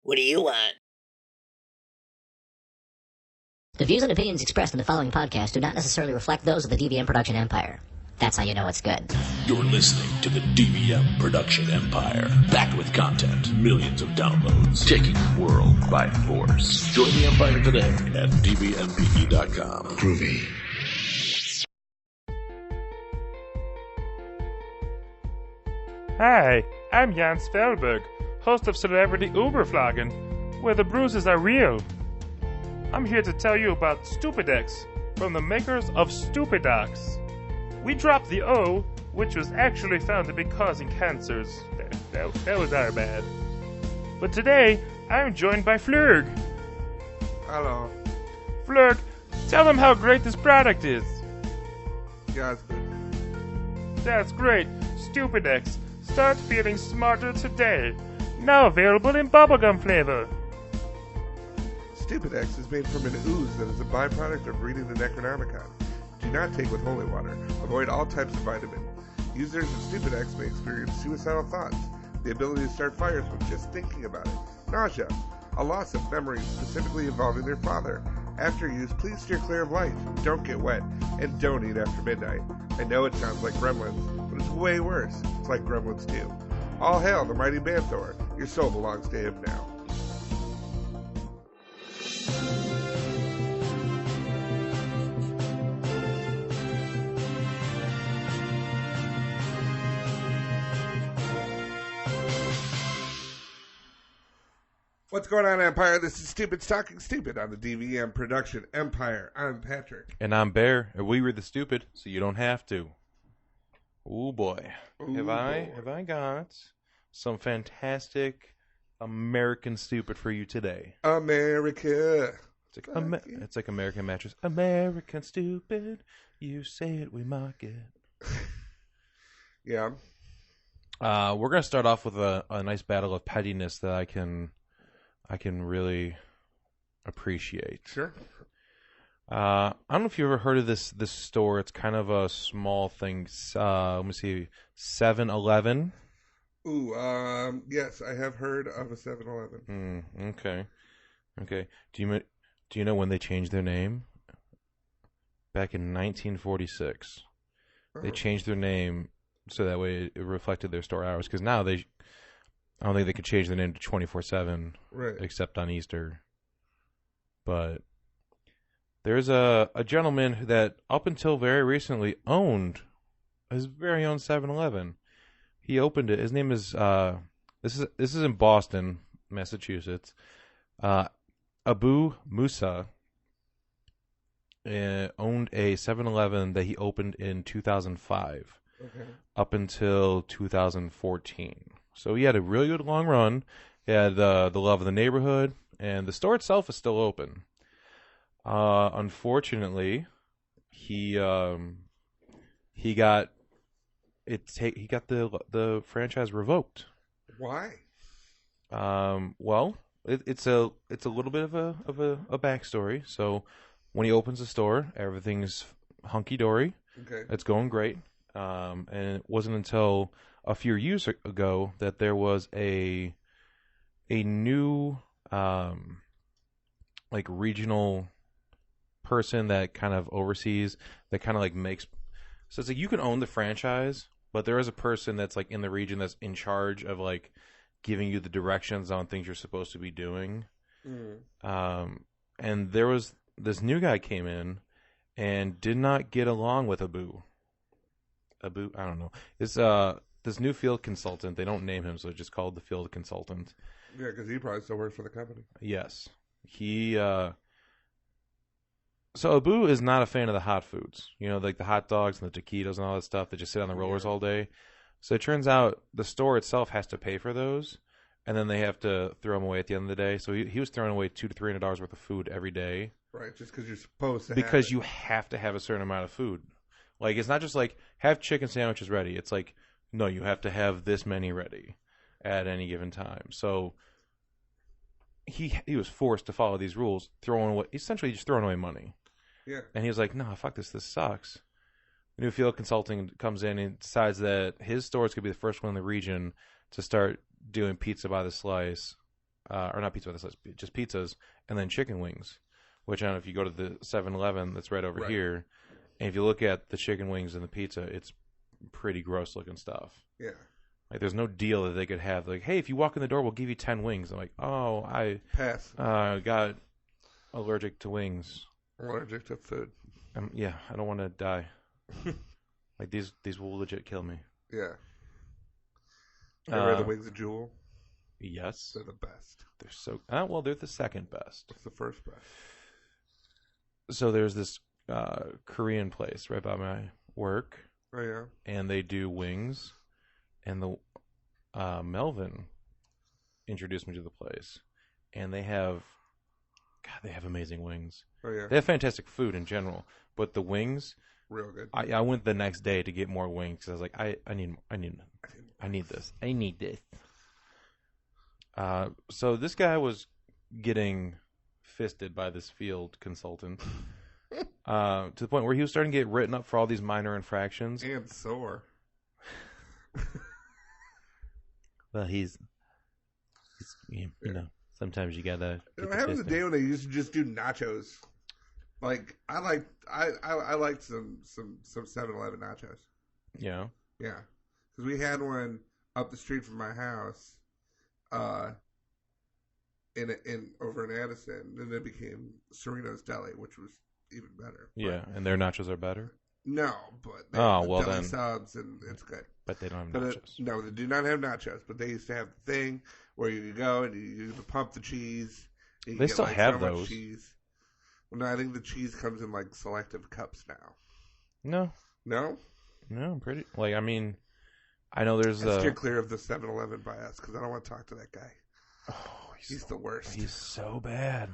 What do you want? The views and opinions expressed in the following podcast do not necessarily reflect those of the DVM production empire. That's how you know it's good. You're listening to the DVM production empire. Packed with content, millions of downloads, taking the world by force. Join the empire today at dvmpe.com. Groovy. Hi, I'm Jan Spelberg, host of Celebrity Uberflagen, where the bruises are real. I'm here to tell you about Stupidex, from the makers of Stupidox. We dropped the O, which was actually found to be causing cancers. That was our bad. But today, I'm joined by Flurg. Hello. Flurg, tell them how great this product is. Yeah, it's good. That's great. Stupidex. Start feeling smarter today. Now available in bubblegum flavor. Stupidex is made from an ooze that is a byproduct of reading the Necronomicon. Do not take with holy water. Avoid all types of vitamin. Users of Stupidex may experience suicidal thoughts, the ability to start fires with just thinking about it, nausea, a loss of memory specifically involving their father. After use, please steer clear of light, don't get wet, and don't eat after midnight. I know it sounds like Gremlins, but it's way worse. It's like Gremlins 2. All hail the mighty Banthor. Your soul belongs to him now. What's going on, Empire? This is Stupid's Talking Stupid on the DVM production Empire. I'm Patrick. And I'm Bear, and we were the stupid, so you don't have to. Ooh boy. Have I got some fantastic American stupid for you today. America. It's like American mattress. American stupid. You say it, we mock it. Yeah. We're gonna start off with a nice battle of pettiness that I can really appreciate. Sure. I don't know if you've ever heard of this store. It's kind of a small thing. Let me see, 7-Eleven. Ooh, yes, I have heard of a 7-Eleven. Okay. Do you know when they changed their name? Back in 1946. They changed their name so that way it reflected their store hours. Because now I don't think they could change their name to 24/7, right? Except on Easter. But there's a gentleman that up until very recently owned his very own 7-Eleven. He opened it. His name is this is in Boston, Massachusetts. Abu Musa owned a 7-Eleven that he opened in 2005, up until 2014. So he had a really good long run. He had the love of the neighborhood, and the store itself is still open. Unfortunately, he got the franchise revoked. Why? Well, it's a little bit of a backstory. So when he opens the store, everything's hunky dory. Okay. It's going great. And it wasn't until a few years ago that there was a new like regional person that kind of oversees, that kind of like makes, so it's like you can own the franchise, but there is a person that's like in the region that's in charge of like giving you the directions on things you're supposed to be doing. And there was this new guy came in and did not get along with Abu, I don't know. It's this new field consultant. They don't name him, so it's just called the field consultant. Yeah, because he probably still works for the company. Yes. He so Abu is not a fan of the hot foods. You know, like the hot dogs and the taquitos and all that stuff that just sit on the rollers all day. So it turns out the store itself has to pay for those, and then they have to throw them away at the end of the day. So he was throwing away $200 to $300 worth of food every day. Right, just because you're supposed to. Because you have to have a certain amount of food. Like, it's not just like, have chicken sandwiches ready. It's like, no, you have to have this many ready at any given time. So he was forced to follow these rules, essentially just throwing away money. Yeah. And he was like, no, fuck this sucks. New field consulting comes in and decides that his store is going to be the first one in the region to start doing pizza by the slice or not pizza, just pizzas, and then chicken wings. Which I don't know if you go to the 7-Eleven that's right over here, and if you look at the chicken wings and the pizza, it's pretty gross looking stuff. Yeah. Like, there's no deal that they could have. Like, hey, if you walk in the door, we'll give you 10 wings. I'm like, oh, I Pass. got allergic to wings. Allergic to food. Yeah, I don't want to die. Like, these will legit kill me. Yeah. Ever had the wings of Jewel? Yes. They're the best. They're so... well, they're the second best. What's the first best? So there's this Korean place right by my work. Oh, yeah? And they do wings. And the Melvin introduced me to the place. And they have amazing wings. Oh, yeah? They have fantastic food in general. But the wings... Real good. I went the next day to get more wings because I was like, I need this. I need this. So this guy was getting fisted by this field consultant to the point where he was starting to get written up for all these minor infractions. And sore. Well, he's you know, sometimes you gotta. You know, having the day when they used to just do nachos. Like I liked some 7-Eleven nachos. Yeah. Yeah, because we had one up the street from my house, in over in Addison. Then it became Sereno's Deli, which was even better. Yeah, and their nachos are better. No, but they Oh, have well deli then. subs and it's good. But they don't have But nachos. no, they do not have nachos. But they used to have the thing where you go and you pump the cheese. And you They get, still like, have so much those. cheese. Well, no, I think the cheese comes in like selective cups now. No, No, I'm pretty. Like, I mean, I know there's steer clear of the 7-Eleven by us because I don't want to talk to that guy. Oh, He's the worst. He's so bad.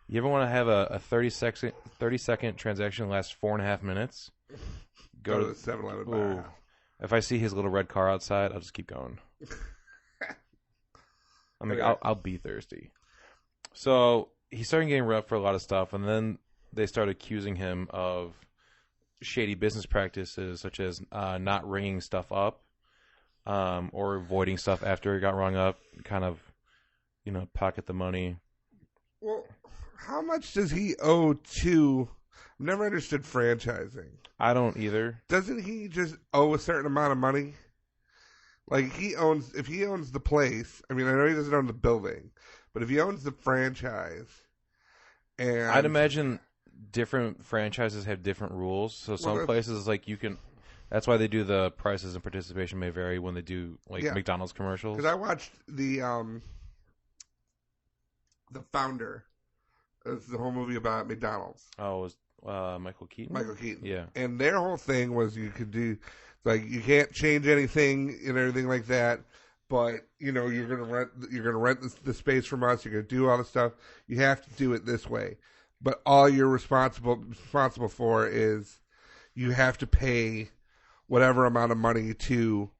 You ever want to have a 30-second transaction last 4.5 minutes? Go to the 7-Eleven by our Ooh. house. If I see his little red car outside, I'll just keep going. I'm like, Okay. I'll be thirsty. So he started getting rep for a lot of stuff, and then they started accusing him of shady business practices, such as not ringing stuff up, or avoiding stuff after it got rung up, kind of, pocket the money. Well, how much does he owe to? I've never understood franchising. I don't either. Doesn't he just owe a certain amount of money? Like if he owns the place, I mean, I know he doesn't own the building, but if he owns the franchise, and I'd imagine different franchises have different rules. So some places, like, you can. That's why they do the prices and participation may vary when they do McDonald's commercials. Because I watched the Founder. It's the whole movie about McDonald's. Oh, it was Michael Keaton? Michael Keaton. Yeah. And their whole thing was you could do, like, you can't change anything and everything like that, but, you're gonna rent the space from us, you're gonna do all the stuff. You have to do it this way. But all you're responsible for is you have to pay whatever amount of money to,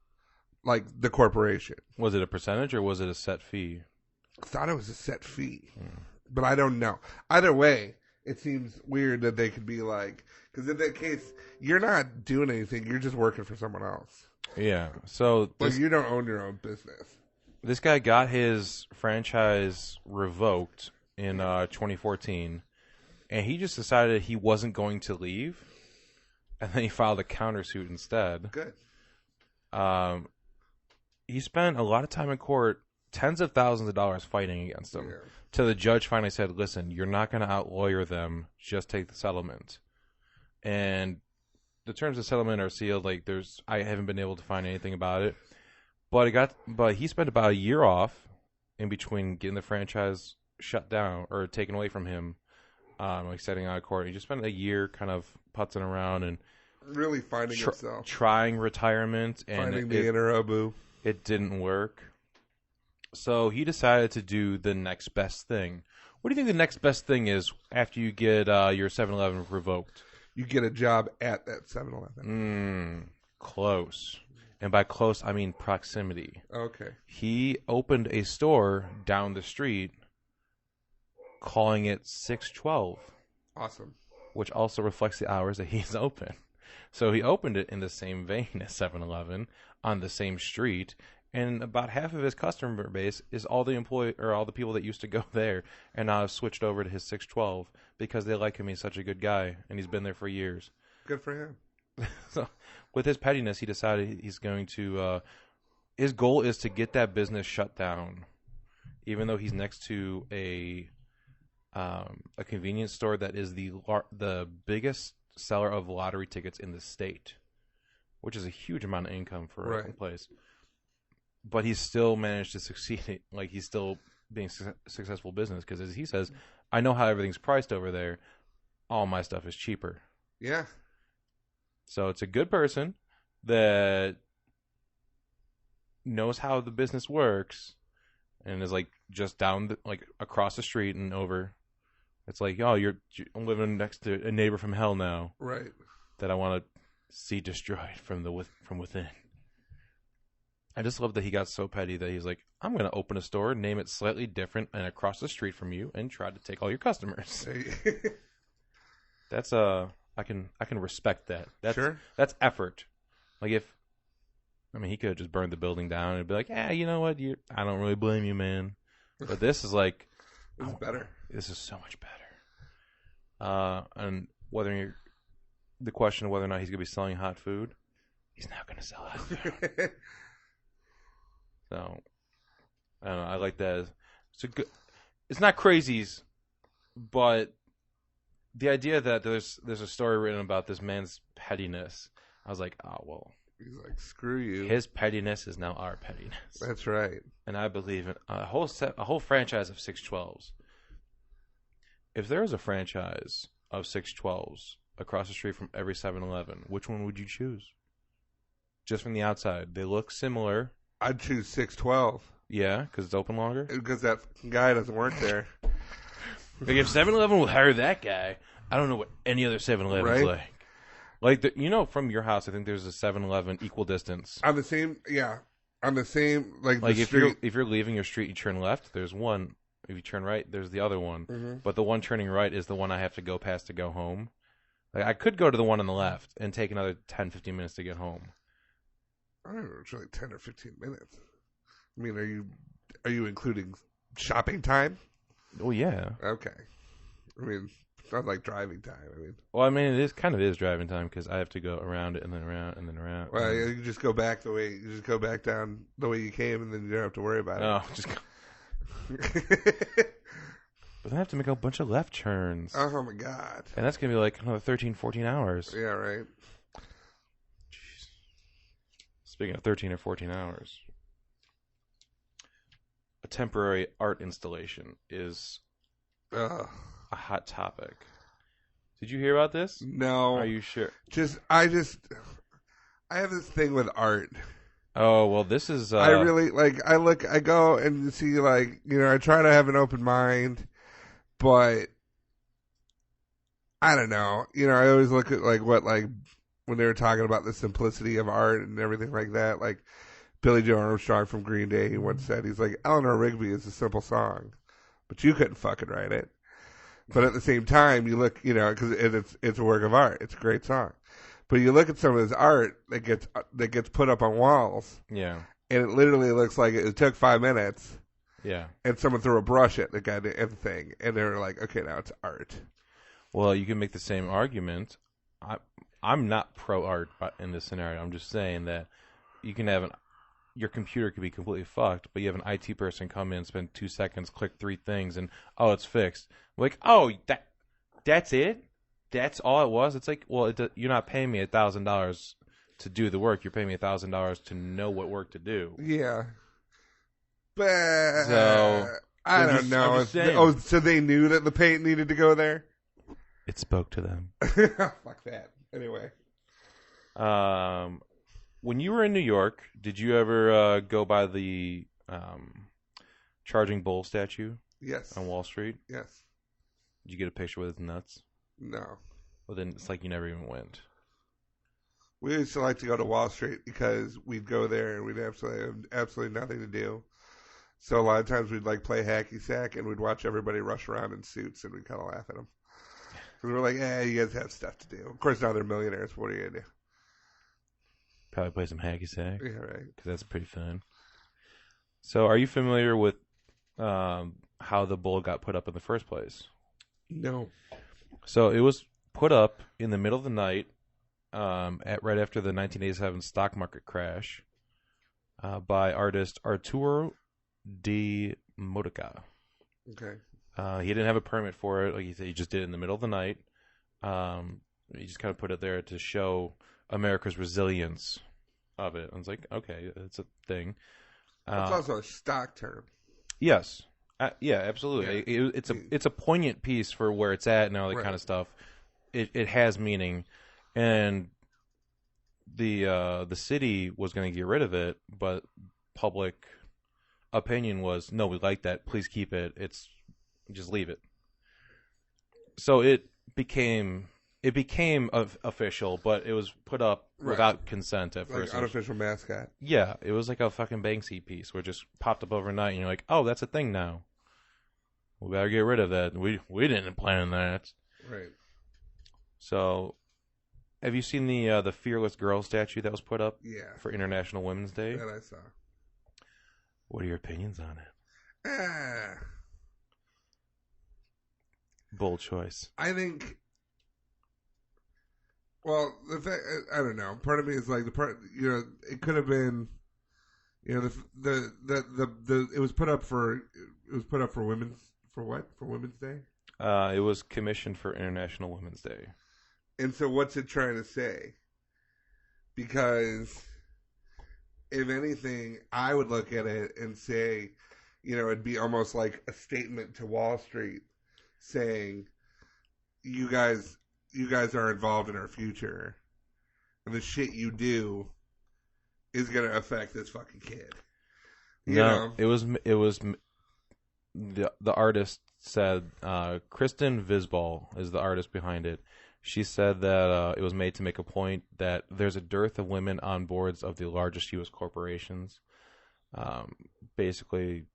like, the corporation. Was it a percentage or was it a set fee? I thought it was a set fee, but I don't know. Either way, it seems weird that they could be like, because in that case, you're not doing anything. You're just working for someone else. Yeah. So Like, you don't own your own business. this guy got his franchise revoked in 2014, and he just decided he wasn't going to leave, and then he filed a countersuit instead. Good. He spent a lot of time in court, tens of thousands of dollars fighting against them. Yeah. Till the judge finally said, listen, you're not going to out-lawyer them, just take the settlement. And the terms of settlement are sealed. Like, I haven't been able to find anything about it. But he spent about a year off in between getting the franchise shut down or taken away from him, setting out of court. He just spent a year kind of putzing around and Really finding himself. trying retirement. And Finding the inner Abu. It didn't work. So he decided to do the next best thing. What do you think the next best thing is after you get your 7-Eleven revoked? You get a job at that 7-Eleven. Close. And by close, I mean proximity. Okay. He opened a store down the street calling it 612. Awesome. Which also reflects the hours that he's open. So he opened it in the same vein as 7-Eleven on the same street, And about half of his customer base is all the all the people that used to go there, and now have switched over to his 612 because they like him. He's such a good guy, and he's been there for years. Good for him. So, with his pettiness, he decided he's going to. His goal is to get that business shut down, even though he's next to a convenience store that is the biggest seller of lottery tickets in the state, which is a huge amount of income for a place. But he's still managed to succeed. Like, he's still being successful business because, as he says, I know how everything's priced over there. All my stuff is cheaper. Yeah. So it's a good person that knows how the business works and is like just down across the street and over. It's like, oh, you're living next to a neighbor from hell now, right? That I want to see destroyed from within. I just love that he got so petty that he's like, I'm going to open a store, name it slightly different, and across the street from you, and try to take all your customers. That's I can respect that. That's effort. Like, he could have just burned the building down and be like, you know what? I don't really blame you, man. But this is like, this is better. This is so much better. And the question of whether or not he's going to be selling hot food, he's not going to sell hot food. So, I don't know. I like that. It's not crazies, but the idea that there's a story written about this man's pettiness, I was like, oh, well. He's like, screw you. His pettiness is now our pettiness. That's right. And I believe in a whole franchise of 612s. If there was a franchise of 612s across the street from every 7-Eleven, which one would you choose? Just from the outside. They look similar. I'd choose 612. Yeah, because it's open longer? Because that guy doesn't work there. Like, if 7-Eleven will hire that guy, I don't know what any other 7-Eleven's like. Like, from your house, I think there's a 7-Eleven equal distance. On the same, like if street. you're leaving your street, you turn left, there's one. If you turn right, there's the other one. Mm-hmm. But the one turning right is the one I have to go past to go home. Like, I could go to the one on the left and take another 10, 15 minutes to get home. I don't know, it's really 10 or 15 minutes. I mean, are you including shopping time? Oh, yeah. Okay. I mean, it's not like driving time. Well, I mean, it is driving time because I have to go around it and then around and then around. Well, you just go back down the way you came, and then you don't have to worry about it. Oh, just go. But then I have to make a bunch of left turns. Oh my god! And that's gonna be like another 13, 14 hours. Yeah, right. Jeez. Speaking of 13 or 14 hours, a temporary art installation is a hot topic. Did you hear about this? No. Are you sure? I have this thing with art. Oh, well, this is... I really, I go and see, I try to have an open mind, but I don't know. I always look at, when they were talking about the simplicity of art and everything like that, like Billy Joe Armstrong from Green Day, he once said, he's like, Eleanor Rigby is a simple song, but you couldn't fucking write it. But at the same time, you look, because it's a work of art. It's a great song. But you look at some of this art that gets put up on walls. Yeah. And it literally looks like it took 5 minutes. Yeah. And someone threw a brush at the guy at the thing. And they were like, okay, now it's art. Well, you can make the same argument. I'm not pro art in this scenario. I'm just saying that you can have your computer could be completely fucked, but you have an IT person come in, spend 2 seconds, click 3 things, and, oh, it's fixed. Like, oh, that's it? That's all it was? It's like, well, you're not paying me $1,000 to do the work. You're paying me $1,000 to know what work to do. Yeah. But I don't know. So they knew that the paint needed to go there? It spoke to them. Fuck that. Anyway. When you were in New York, did you ever go by the Charging Bull statue? Yes. On Wall Street? Yes. Did you get a picture with his nuts? No. Well, then it's like you never even went. We used to like to go to Wall Street because we'd go there and we'd have absolutely nothing to do. So a lot of times we'd play hacky sack and we'd watch everybody rush around in suits and we'd kind of laugh at them. We were like, you guys have stuff to do. Of course, now they're millionaires. What are you going to do? Probably play some hacky sack. Yeah, right. Because that's pretty fun. So, are you familiar with how the bull got put up in the first place? No. So, it was put up in the middle of the night right after the 1987 stock market crash by artist Arturo de Modica. Okay. He didn't have a permit for it. Like he said, he just did it in the middle of the night. He just kind of put it there to show America's resilience of it. I was like, okay, it's a thing. It's also a stock term. Yes. Yeah, absolutely. Yeah. It's a poignant piece for where it's at and all that kind of stuff. It has meaning, and the city was going to get rid of it, but public opinion was, no, we like that. Please keep it. Just leave it. So it became official, but it was put up without consent at first. Like unofficial mascot. Yeah, it was like a fucking Banksy piece where it just popped up overnight, and you're like, oh, that's a thing now. We better get rid of that. We didn't plan that. Right. So, have you seen the Fearless Girl statue that was put up? Yeah. For International Women's Day? That I saw. What are your opinions on it? Ah. Bold choice. I think. Well, the fact, I don't know. Part of me is like the part. It could have been. It was put up for women's. For what? For Women's Day. It was commissioned for International Women's Day. And so, what's it trying to say? Because, if anything, I would look at it and say, it'd be almost like a statement to Wall Street, saying, "You guys are involved in our future, and the shit you do is going to affect this fucking kid." You know? It was the artist said Kristen Visbal is the artist behind it. She said that it was made to make a point that there's a dearth of women on boards of the largest U.S. corporations. Basically,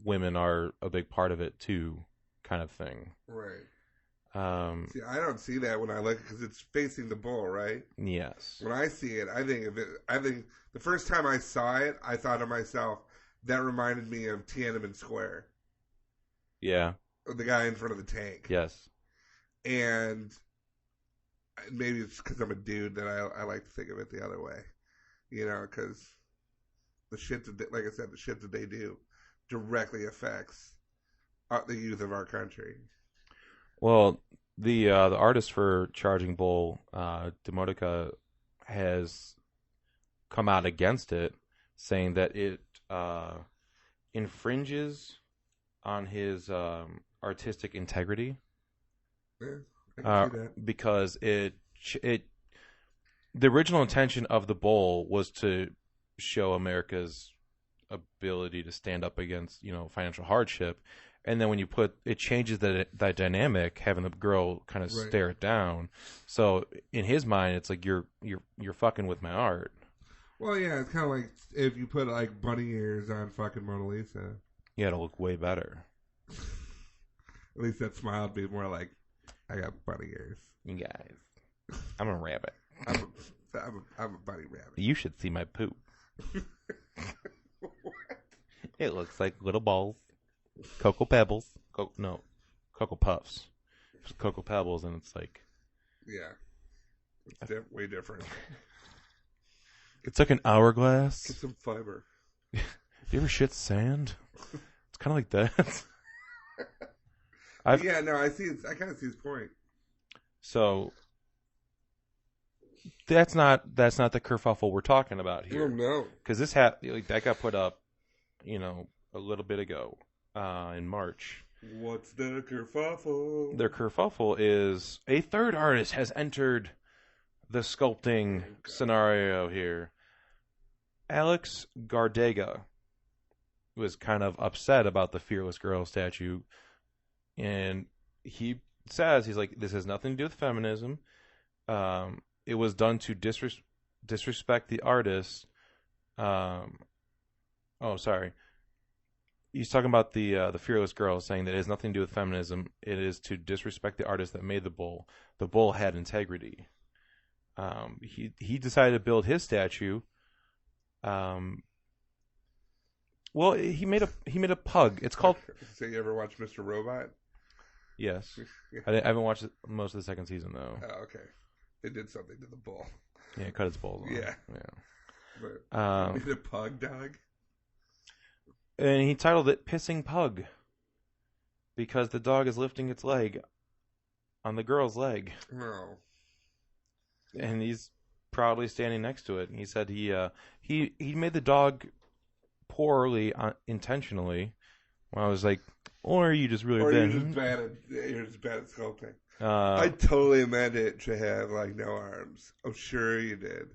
women are a big part of it too, kind of thing. Right. See, I don't see that when I look, because it's facing the bull, right? Yes. When I see it, I think the first time I saw it, I thought to myself, that reminded me of Tiananmen Square. Yeah. The guy in front of the tank. Yes. And maybe it's because I'm a dude that I like to think of it the other way. Because the shit that, like I said, the shit that they do directly affects the youth of our country. Well, the artist for Charging Bull, Demodica, has come out against it, saying that it infringes on his artistic integrity. Yeah, I can see that. Because the original intention of the bull was to show America's ability to stand up against financial hardship, and then when you it changes the dynamic, having the girl kind of stare it down. So in his mind, it's like you're fucking with my art. Well, yeah, it's kind of like if you put like bunny ears on fucking Mona Lisa. Yeah, it'll look way better. At least that smile would be more like, I got bunny ears. You guys, I'm a rabbit. I'm a bunny rabbit. You should see my poop. It looks like little balls. Cocoa Pebbles. Cocoa Puffs. It's Cocoa Pebbles, and it's like... Yeah. It's way different. It's like an hourglass. Get some fiber. Do you ever shit sand? It's kind of like that. Yeah, no, I see. I kind of see his point. So that's not the kerfuffle we're talking about here. Oh, no, because this that got put up, a little bit ago, in March. What's the kerfuffle? Their kerfuffle is a third artist has entered the sculpting scenario here. Alex Gardega was kind of upset about the Fearless Girl statue, and he says, he's like, this has nothing to do with feminism. It was done to disrespect the artist. Sorry. He's talking about the Fearless Girl, saying that it has nothing to do with feminism. It is to disrespect the artist that made the bull. The bull had integrity. He decided to build his statue Well, he made a pug. It's called. So you ever watch Mr. Robot? Yes. I haven't watched most of the second season though. Oh, okay. They did something to the bull. Yeah, cut its balls off. Yeah. Yeah. But he made a pug dog. And he titled it "Pissing Pug" because the dog is lifting its leg on the girl's leg, No. and he's proudly standing next to it. And he said he made the dog poorly intentionally. Well, I was like, or are you just really Or bad? you're just bad at sculpting. I I totally meant it to have like no arms. I'm sure you did.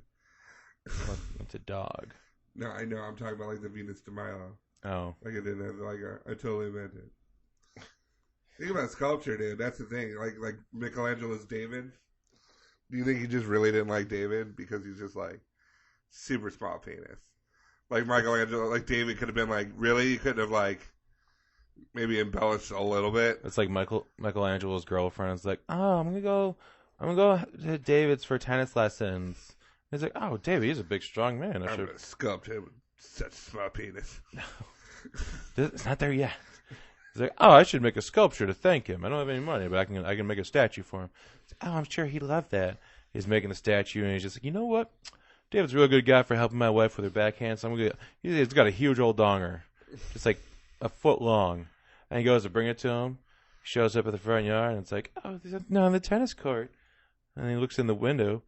It's a dog. No, I know. I'm talking about like the Venus de Milo. Oh, Like I didn't have like I totally meant it. Think about sculpture, dude. That's the thing. Like Michelangelo's David. Do you think he just really didn't like David because he's just like super small penis? Like Michelangelo, like David could have been like, really? You couldn't have like maybe embellished a little bit. it's like Michelangelo's girlfriend is like, oh, I'm gonna go to David's for tennis lessons. He's like, oh, David, he's a big, strong man. I'm gonna sculpt him with such a small penis. It's not there yet. He's like, oh, I should make a sculpture to thank him. I don't have any money, but I can make a statue for him. Oh, I'm sure he'd love that. He's making the statue, and he's just like, you know what? David's a real good guy for helping my wife with her backhand. So he's got a huge old donger, just like a foot long. And he goes to bring it to him. Shows up at the front yard, and it's like, oh, no, on the tennis court. And he looks in the window,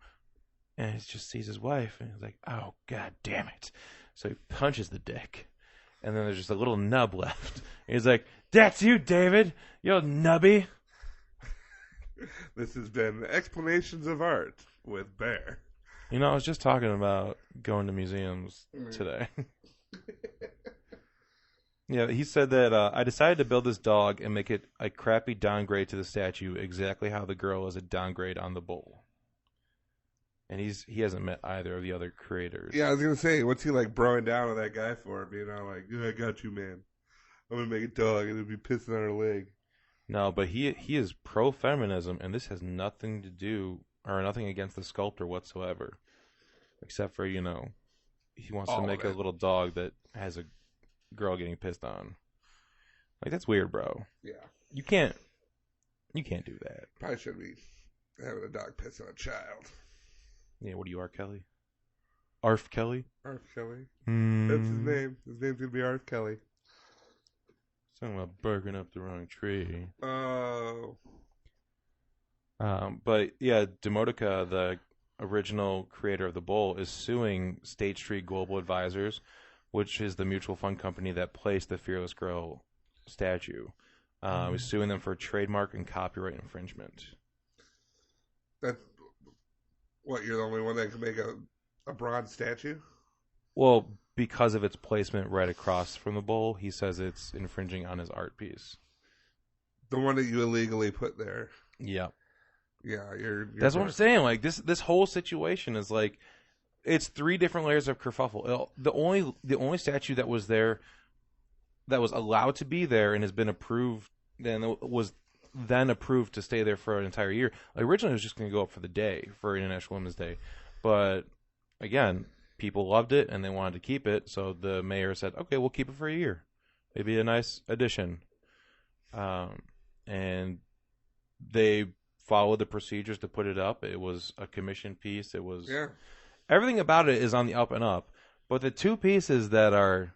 and he just sees his wife, and he's like, oh, God damn it. So he punches the dick. And then there's just a little nub left. And he's like, that's you, David. You old nubby. This has been Explanations of Art with Bear. You know, I was just talking about going to museums today. Yeah, he said that I decided to build this dog and make it a crappy downgrade to the statue, exactly how the girl is a downgrade on the bull. And he hasn't met either of the other creators. Yeah, I was gonna say, what's he like broing down on that guy for? Being all like, I got you, man. I'm gonna make a dog and it'll be pissing on her leg. No, but he is pro-feminism, and this has nothing to do, or nothing against the sculptor whatsoever. Except for, he wants to make a little dog that has a girl getting pissed on. Like, that's weird, bro. Yeah. You can't do that. Probably shouldn't be having a dog piss on a child. Yeah, what are you, R. Kelly? Arf Kelly? Arf Kelly. Mm. That's his name. His name's gonna be Arf Kelly. Talking about barking up the wrong tree. Oh. But yeah, Demotica, the original creator of the bowl, is suing State Street Global Advisors, which is the mutual fund company that placed the Fearless Girl statue. He's suing them for trademark and copyright infringement. That's what, you're the only one that can make a bronze statue? Well, because of its placement right across from the bowl, he says it's infringing on his art piece. The one that you illegally put there. Yeah. Yeah, you're That's what I'm saying. Like, this whole situation is like, it's three different layers of kerfuffle. The only statue that was there, that was allowed to be there and has been approved, was then approved to stay there for an entire year. Like, originally, it was just going to go up for the day, for International Women's Day. But, again, people loved it and they wanted to keep it. So the mayor said, okay, we'll keep it for a year. It'd be a nice addition. And they followed the procedures to put it up. It was a commission piece. It was... Yeah. Everything about it is on the up and up. But the two pieces that are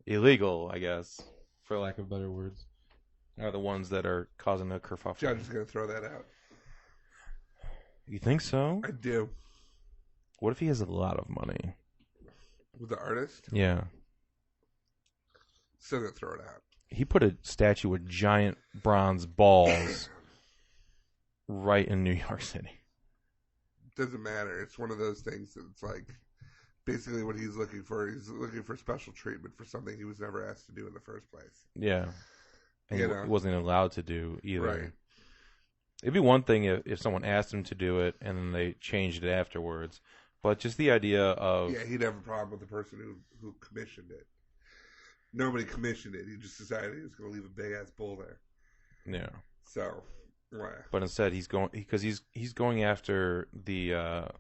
illegal, I guess, for lack of better words, are the ones that are causing a kerfuffle. Judge is going to throw that out. You think so? I do. What if he has a lot of money? With the artist? Yeah. Still going to throw it out. He put a statue with giant bronze balls right in New York City. Doesn't matter. It's one of those things that's like basically what he's looking for. He's looking for special treatment for something he was never asked to do in the first place. Yeah. And he wasn't allowed to do either. Right. It'd be one thing if someone asked him to do it and then they changed it afterwards. But just the idea of... Yeah, he'd have a problem with the person who commissioned it. Nobody commissioned it. He just decided he was going to leave a big-ass bull there. Yeah. So... Right. But instead, he's going after the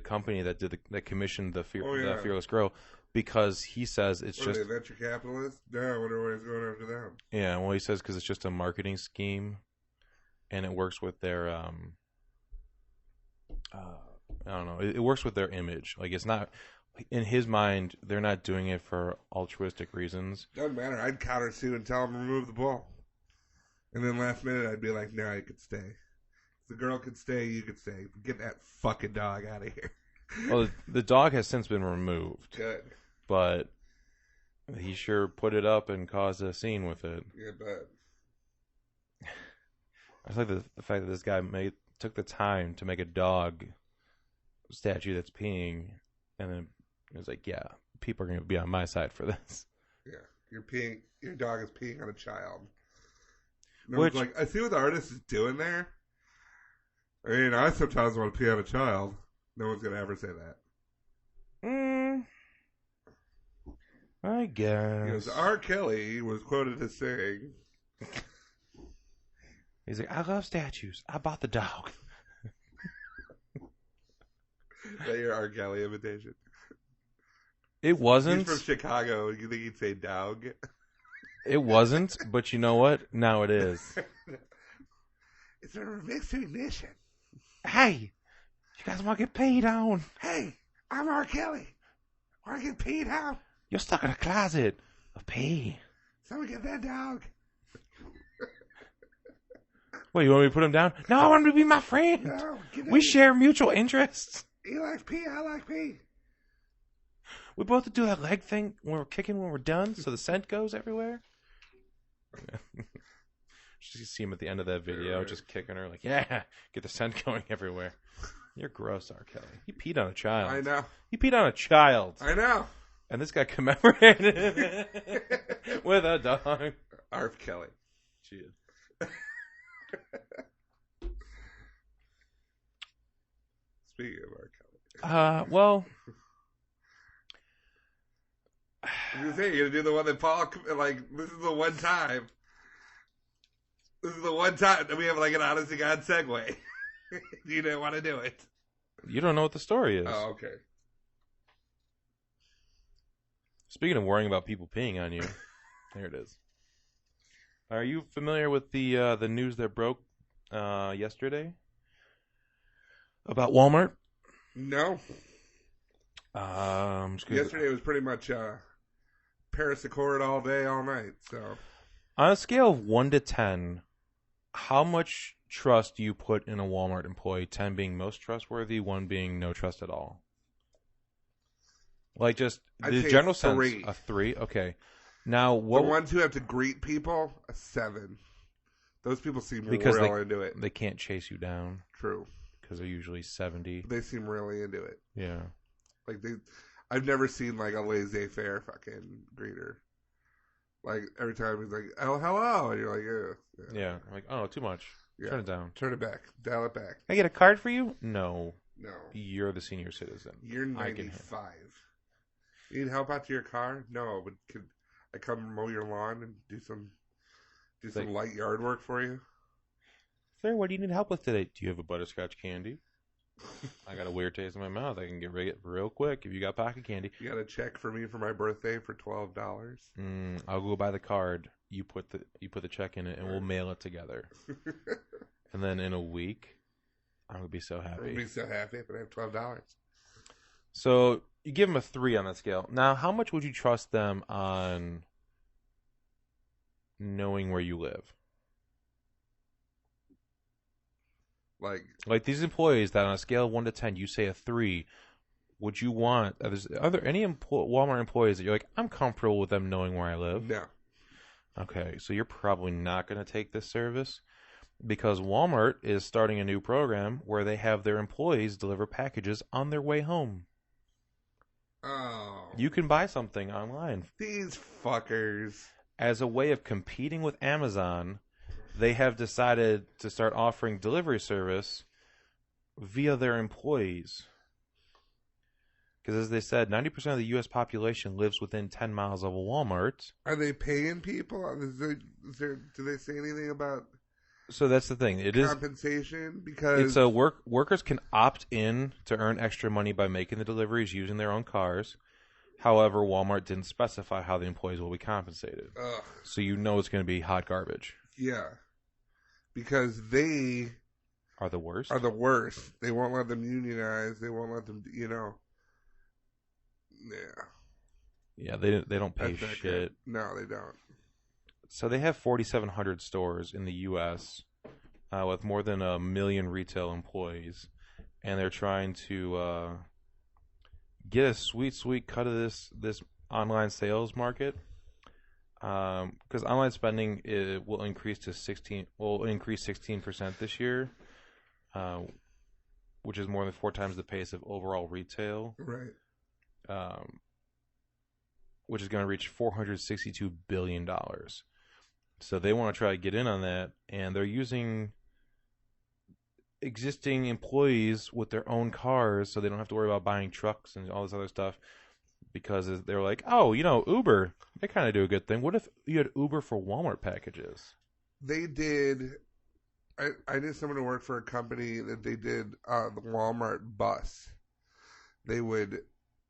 company that commissioned the Fearless Girl, because he says it's What just... are they, venture capitalists? No, I wonder what he's going after them. Yeah, well, he says because it's just a marketing scheme, and it works with their... I don't know. It works with their image. Like, it's not... In his mind, they're not doing it for altruistic reasons. Doesn't matter. I'd countersue and tell him to remove the ball. And then last minute, I'd be like, no, you could stay. If the girl could stay, you could stay. Get that fucking dog out of here. Well, the dog has since been removed. Good. But he sure put it up and caused a scene with it. Yeah, but... I just like the fact that this guy took the time to make a dog statue that's peeing, and then it was like, yeah, people are going to be on my side for this. Yeah, your dog is peeing on a child. Which, like, I see what the artist is doing there. I mean, I sometimes want to pee on a child. No one's going to ever say that. I guess. Because R. Kelly was quoted as saying... He's like, I love statues. I bought the dog. Is that your R. Kelly imitation? It wasn't. He's from Chicago. You think he'd say dog? It wasn't, but you know what? Now it is. It's a remix to Ignition. Hey, you guys want to get paid on? Hey, I'm R. Kelly. Want to get peed on? You're stuck in a closet of pee. Someone get that dog. What, you want me to put him down? No, I want him to be my friend. No, we share mutual interests. He likes pee, I like pee. We both do that leg thing when we're kicking when we're done, so the scent goes everywhere. You see him at the end of that video, just kicking her, like, yeah, get the scent going everywhere. You're gross, R. Kelly. He peed on a child. I know. He peed on a child. I know. And this guy commemorated it with a dog. R. Kelly. Cheers. Speaking of R. Kelly. Well... You say you're gonna do the one that Paul, like, this is the one time. This is the one time that we have, like, an honest to God segue. You didn't want to do it. You don't know what the story is. Oh, okay. Speaking of worrying about people peeing on you, there it is. Are you familiar with the news that broke yesterday about Walmart? No. Yesterday was pretty much Paris Accord all day, all night. So, on a scale of 1 to 10, how much trust do you put in a Walmart employee? 10 being most trustworthy, 1 being no trust at all. Like just the general sense, a 3. Okay. Now, what the ones who have to greet people, a 7. Those people seem because real into it. They can't chase you down. True. Because they're usually 70. They seem really into it. Yeah. Like I've never seen like a laissez-faire fucking greeter. Like every time he's like, "Oh, hello," and you're like, Yeah. Like, oh, too much. Yeah. Turn it down. Turn it back. Dial it back. Can I get a card for you? No. No. You're the senior citizen. You're 95. You need help out to your car? No, but could I come mow your lawn and do some light yard work for you? Sir, what do you need help with today? Do you have a butterscotch candy? I got a weird taste in my mouth. I can get rid real quick if you got pocket candy. You got a check for me for my birthday for $12? I'll go buy the card. You put the check in it, and we'll mail it together. And then in a week, I'm gonna be so happy. I'll be so happy if I have $12. So you give them a 3 on that scale. Now, how much would you trust them on knowing where you live? Like these employees that on a scale of 1 to 10, you say a 3. Would you want? Are there any Walmart employees that you're like, I'm comfortable with them knowing where I live? No. Okay, so you're probably not going to take this service because Walmart is starting a new program where they have their employees deliver packages on their way home. Oh. You can buy something online. These fuckers. As a way of competing with Amazon, they have decided to start offering delivery service via their employees. Because as they said, 90% of the U.S. population lives within 10 miles of a Walmart. Are they paying people? Do they say anything about So that's the thing. It is compensation? Because it's a workers can opt in to earn extra money by making the deliveries using their own cars. However, Walmart didn't specify how the employees will be compensated. Ugh. So you know it's going to be hot garbage. Yeah. Because they Are the worst? are the worst. They won't let them unionize. They won't let them, Yeah. Yeah, they don't pay That's not shit. good. No, they don't. So they have 4,700 stores in the U.S. With more than 1 million retail employees, and they're trying to get a sweet cut of this online sales market. Because online spending will increase 16% this year, which is more than 4 times the pace of overall retail. Right. Which is going to reach $462 billion. So they want to try to get in on that, and they're using existing employees with their own cars so they don't have to worry about buying trucks and all this other stuff, because they're like, oh, Uber, they kind of do a good thing. What if you had Uber for Walmart packages? They did. I knew someone who worked for a company that they did the Walmart bus. They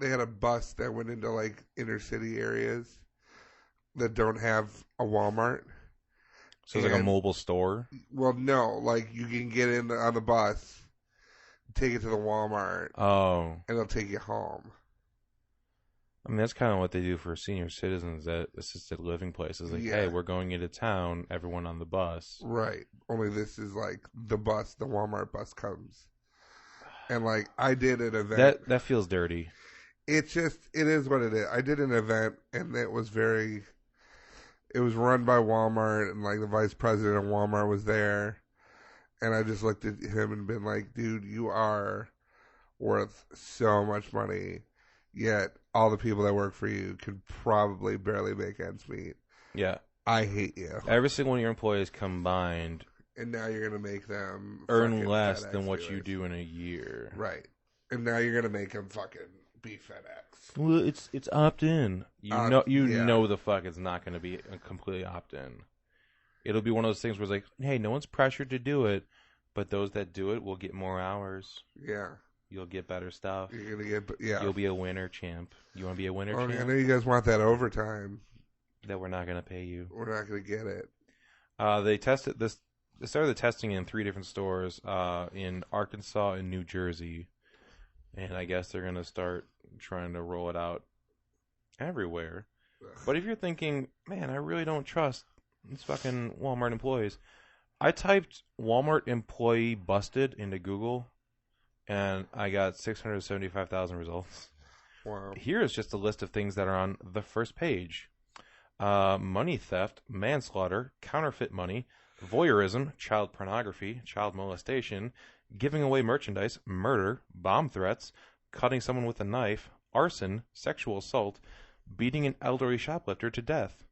had a bus that went into like inner city areas that don't have a Walmart. So it's like a mobile store? Well, no. Like you can get in on the bus, take it to the Walmart, Oh. and they'll take you home. I mean, that's kind of what they do for senior citizens at assisted living places. Like, Yeah. hey, we're going into town, everyone on the bus. Right. Only this is like the Walmart bus comes. And like I did an event. That feels dirty. It is what it is. I did an event and it was run by Walmart, and like the vice president of Walmart was there. And I just looked at him and been like, dude, you are worth so much money. Yet all the people that work for you can probably barely make ends meet. Yeah. I hate you. Every single one of your employees combined And now you're going to make them earn fucking less FedEx than what you dealers. do in a year. Right. And now you're going to make them fucking be FedEx. Well, it's opt-in. You Yeah. know the fuck it's not going to be a completely opt-in. It'll be one of those things where it's like, hey, no one's pressured to do it, but those that do it will get more hours. Yeah. You'll get better stuff. You're going to get, yeah. You'll be a winner, champ. You want to be a winner, I champ? know you guys want that overtime. That we're not going to pay you. We're not going to get it. They tested this. They started the testing in 3 different stores in Arkansas and New Jersey, and I guess they're going to start trying to roll it out everywhere. But if you're thinking, man, I really don't trust these fucking Walmart employees, I typed Walmart employee busted into Google, and I got 675,000 results. Wow. Here is just a list of things that are on the first page. Money theft, manslaughter, counterfeit money, voyeurism, child pornography, child molestation, giving away merchandise, murder, bomb threats, cutting someone with a knife, arson, sexual assault, beating an elderly shoplifter to death.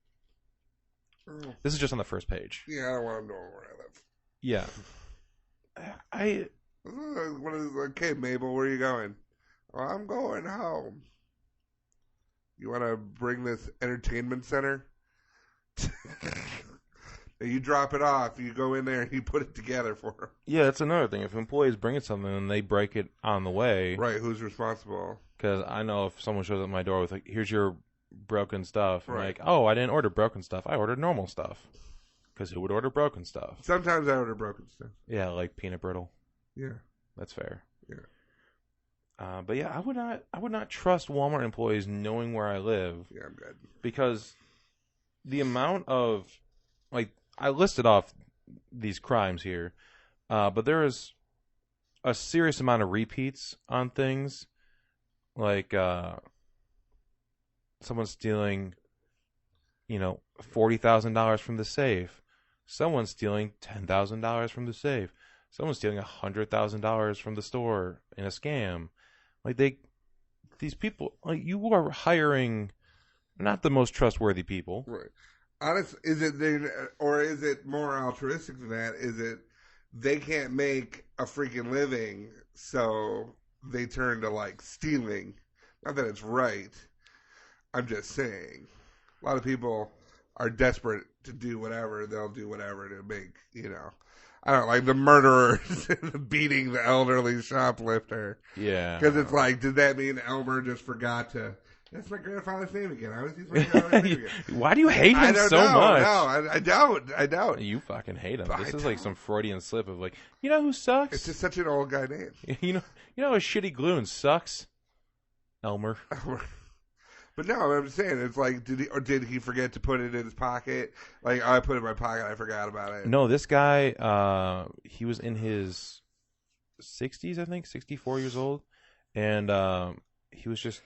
This is just on the first page. Yeah, I don't want to know where I live. Yeah. Okay, Mabel, where are you going? Well, I'm going home. You want to bring this entertainment center? You drop it off. You go in there and you put it together for them. Yeah, that's another thing. If employees bring it something and they break it on the way. Right, who's responsible? Because I know if someone shows up at my door with, like, here's your broken stuff. I'm Right. like, oh, I didn't order broken stuff. I ordered normal stuff. Because who would order broken stuff? Sometimes I order broken stuff. Yeah, like peanut brittle. Yeah. That's fair. Yeah. But yeah, I would not trust Walmart employees knowing where I live. Yeah, I'm good. Because the amount of, like, I listed off these crimes here, but there is a serious amount of repeats on things. Like, someone stealing, $40,000 from the safe. Someone stealing $10,000 from the safe. Someone stealing $100,000 from the store in a scam. Like, these people, like, you are hiring not the most trustworthy people. Right. Honest, is it more altruistic than that? Is it they can't make a freaking living, so they turn to like stealing? Not that it's right. I'm just saying. A lot of people are desperate to do whatever. They'll do whatever to make, I don't know, like the murderers beating the elderly shoplifter. Yeah. Because it's like, did that mean Elmer just forgot to That's my grandfather's name again. I always use my grandfather's name again. Why do you hate him so much? No, I don't. You fucking hate him. This is don't. like some Freudian slip of like, you know who sucks? It's just such an old guy name. You know a shitty gloon sucks? Elmer. But no, I'm saying it's like, did he forget to put it in his pocket? Like, I put it in my pocket, I forgot about it. No, this guy, he was in his 60s, I think, 64 years old, and he was just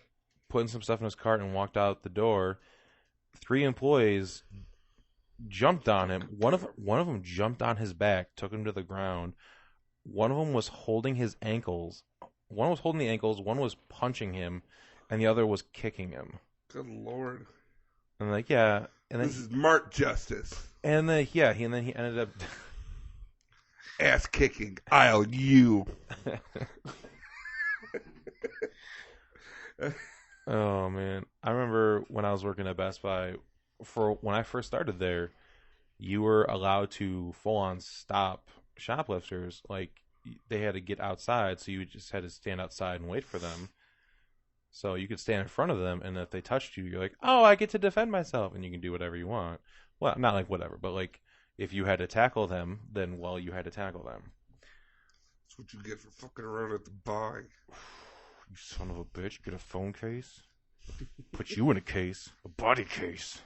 putting some stuff in his cart and walked out the door. 3 employees jumped on him. One of them jumped on his back, took him to the ground. One of them was holding his ankles. One was holding the ankles. One was punching him, and the other was kicking him. Good Lord! And like, yeah, and then this is Mark Justice. And then he ended up ass kicking. I'll you. Oh man, I remember when I was working at Best Buy. When I first started there, you were allowed to full on stop shoplifters. Like, they had to get outside, so you just had to stand outside and wait for them. So you could stand in front of them, and if they touched you, you're like, oh, I get to defend myself, and you can do whatever you want. Well, not like whatever, but like if you had to tackle them, then, well, you had to tackle them. That's what you get for fucking around at the bar. You son of a bitch, get a phone case. Put you in a case. A body case.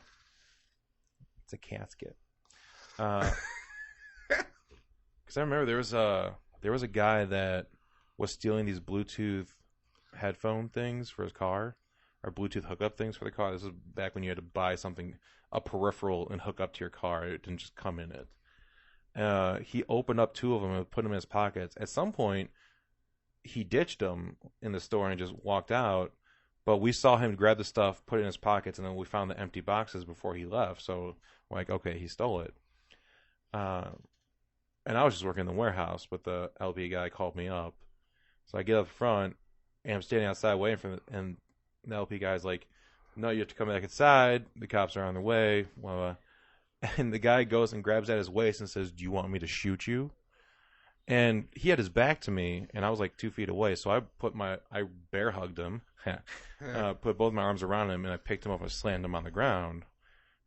It's a casket. Because I remember there was a guy that was stealing these Bluetooth headphone things for his car, or Bluetooth hookup things for the car. This was back when you had to buy something, a peripheral, and hook up to your car. It didn't just come in it. He opened up 2 of them and put them in his pockets. At some point, he ditched them in the store and just walked out. But we saw him grab the stuff, put it in his pockets, and then we found the empty boxes before he left. So we're like, okay, he stole it. And I was just working in the warehouse, but the LP guy called me up. So I get up front, and I'm standing outside waiting for him, and the LP guy's like, no, you have to come back inside. The cops are on their way. Blah, blah. And the guy goes and grabs at his waist and says, do you want me to shoot you? And he had his back to me, and I was like 2 feet away. So I bear hugged him, put both my arms around him, and I picked him up and slammed him on the ground.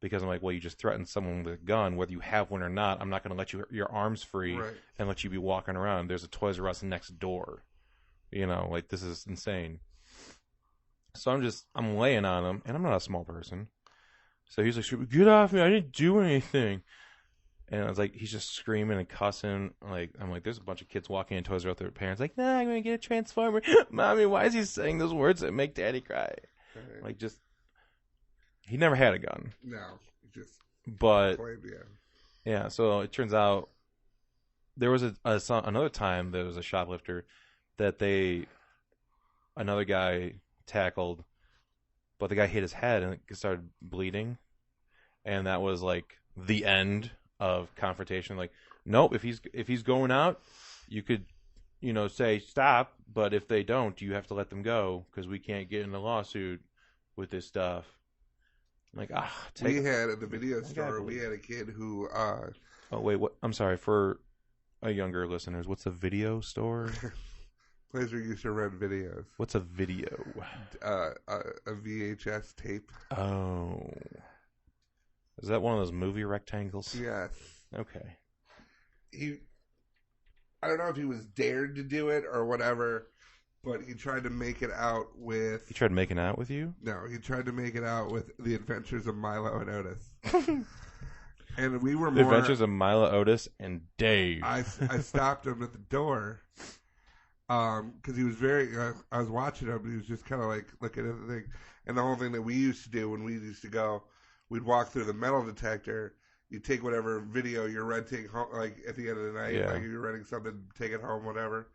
Because I'm like, well, you just threatened someone with a gun, whether you have one or not. I'm not going to let your arms free and let you be walking around. There's a Toys R Us next door. You know, like, this is insane. So I'm laying on him, and I'm not a small person. So he's like, get off me, I didn't do anything. And I was like, he's just screaming and cussing. Like, I'm like, there's a bunch of kids walking in Toys R Us with their parents, like, nah, I'm going to get a Transformer. Mommy, why is he saying those words that make Daddy cry? Right. Like, just, he never had a gun. No, just but played, yeah. So it turns out there was another time there was a shoplifter that another guy tackled, but the guy hit his head and it started bleeding, and that was like the end of confrontation. Like, nope, if he's going out, you could, say stop, but if they don't, you have to let them go because we can't get in a lawsuit with this stuff. Like, we had at the video store, we had a kid who oh wait, what? I'm sorry, for younger listeners, what's a video store? Place where you used to rent videos. What's a video? A VHS tape. Oh, is that one of those movie rectangles? Yes. Okay. I don't know if he was dared to do it or whatever, but he tried to make it out with... He tried making out with you? No, he tried to make it out with The Adventures of Milo and Otis. And we were The Adventures of Milo, Otis, and Dave. I stopped him at the door because he was I was watching him, and he was just kind of like looking at the thing. And the whole thing that we used to do when we used to go, we'd walk through the metal detector. You take whatever video you're renting home, like at the end of the night, like you're renting something, take it home, whatever.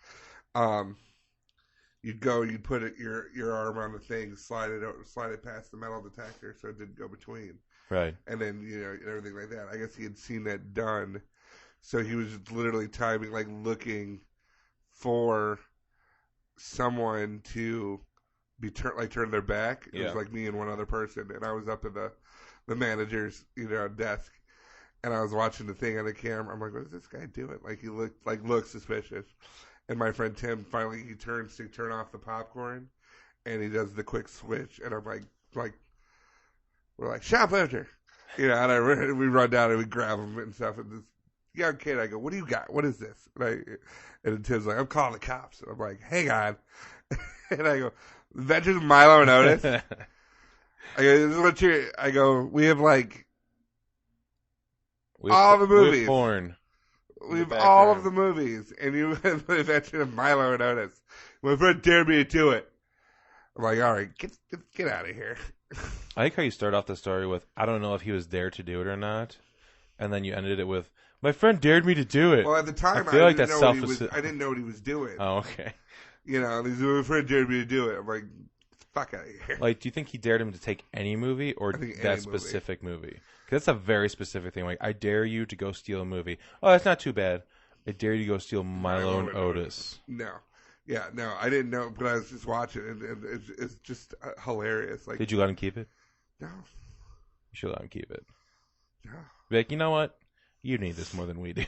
You'd go, you'd put your arm on the thing, slide it past the metal detector so it didn't go between. Right. And then, everything like that. I guess he had seen that done. So he was literally timing, like looking for someone to be turn their back. It was like me and one other person. And I was up in the manager's, desk. And I was watching the thing on the camera. I'm like, what is this guy doing? Like, he looked suspicious. And my friend Tim, finally, he turns to turn off the popcorn. and he does the quick switch, and I'm like, we're like, shop enter. And we run down and we grab him and stuff. And this young kid, I go, what do you got? What is this? And Tim's like, I'm calling the cops. And I'm like, hang on. And I go, Adventures of Milo and Otis. I go, this is what I go, we have all the movies. We have porn. We have all of the movies. And you have the Adventures of Milo and Otis. My friend dared me to do it. I'm like, all right, get out of here. I like how you start off the story with, I don't know if he was there to do it or not. And then you ended it with, my friend dared me to do it. Well, at the time, I didn't know what he was doing. Oh, okay. My friend dared me to do it. I'm like, fuck out of here. Like, do you think he dared him to take any movie or that specific movie? Because that's a very specific thing. Like, I dare you to go steal a movie. Oh, that's not too bad. I dare you to go steal Milo and Otis. No. Yeah, no, I didn't know, but I was just watching it, and it's just hilarious. Like, did you let him keep it? No. You should let him keep it. No. Be like, you know what? You need this more than we do.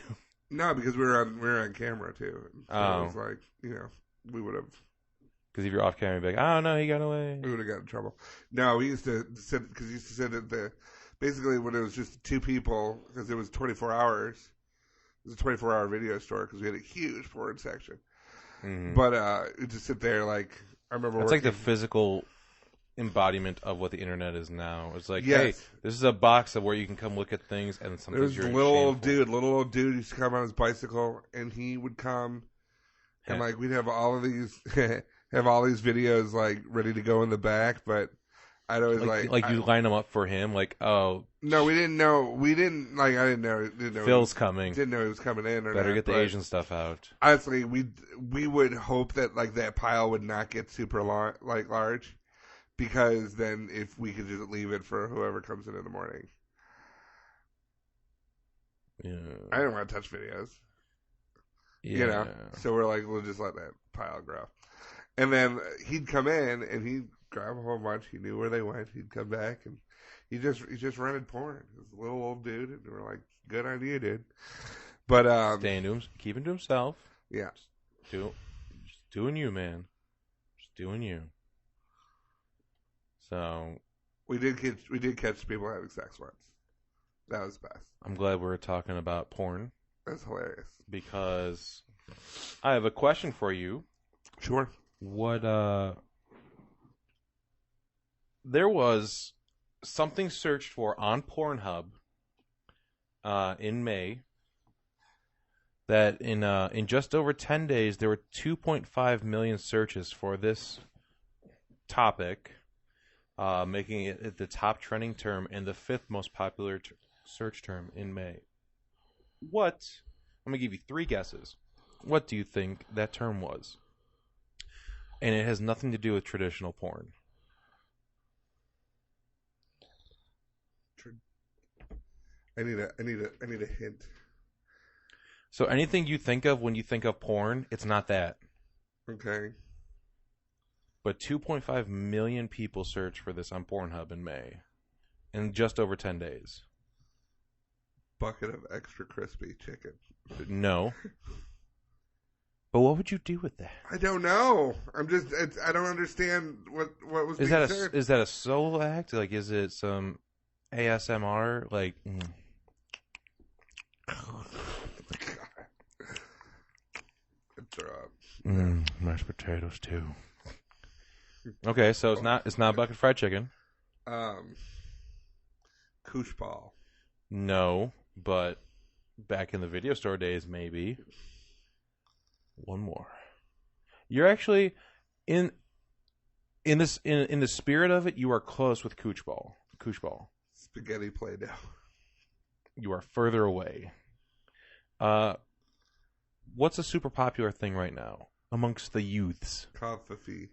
No, because we were on camera too. So it was like, we would have. Because if you're off camera, you'd be like, oh no, he got away. We would have got in trouble. No, we used to sit that basically when it was just two people, because it was 24 hours. It was a 24-hour video store because we had a huge porn section. Mm-hmm. But we just sit there I remember. It's like the physical embodiment of what the internet is now. It's like, hey, this is a box of where you can come look at things, and sometimes there's little old dude used to come on his bicycle, and he would come, and we'd have all of these videos ready to go in the back, but I'd always you line them up for him, oh. No, we didn't know. I didn't know. Phil's coming. Didn't know he was coming in. Better get the Asian stuff out. Honestly, we would hope that that pile would not get super large, because then if we could just leave it for whoever comes in the morning. Yeah. I didn't want to touch videos. Yeah. So we're we'll just let that pile grow, and then he'd come in and he'd grab a whole bunch. He knew where they went. He'd come back and he just rented porn. This little old dude, and we're like, good idea, dude. But keeping to himself. Yeah. Just doing you, man. Just doing you. So we did catch people having sex once. That was best. I'm glad we're talking about porn. That's hilarious. Because I have a question for you. Sure. What there was something searched for on Pornhub in May that in just over 10 days there were 2.5 million searches for this topic, making it the top trending term and the fifth most popular search term in May. I'm going to give you three guesses. What do you think that term was? And it has nothing to do with traditional porn. I need a hint. So anything you think of when you think of porn, it's not that. Okay. But 2.5 million people searched for this on Pornhub in May, in just over 10 days. Bucket of extra crispy chicken. No. But what would you do with that? I don't know. I don't understand what was being said. Is that a solo act? Is it some ASMR? Mashed potatoes too. Okay, so it's not bucket fried chicken. Koosh ball. No, but back in the video store days, maybe. One more. You're actually in the spirit of it. You are close with Koosh ball. Koosh ball. Spaghetti Play-Doh. You are further away. What's a super popular thing right now amongst the youths? Coffee.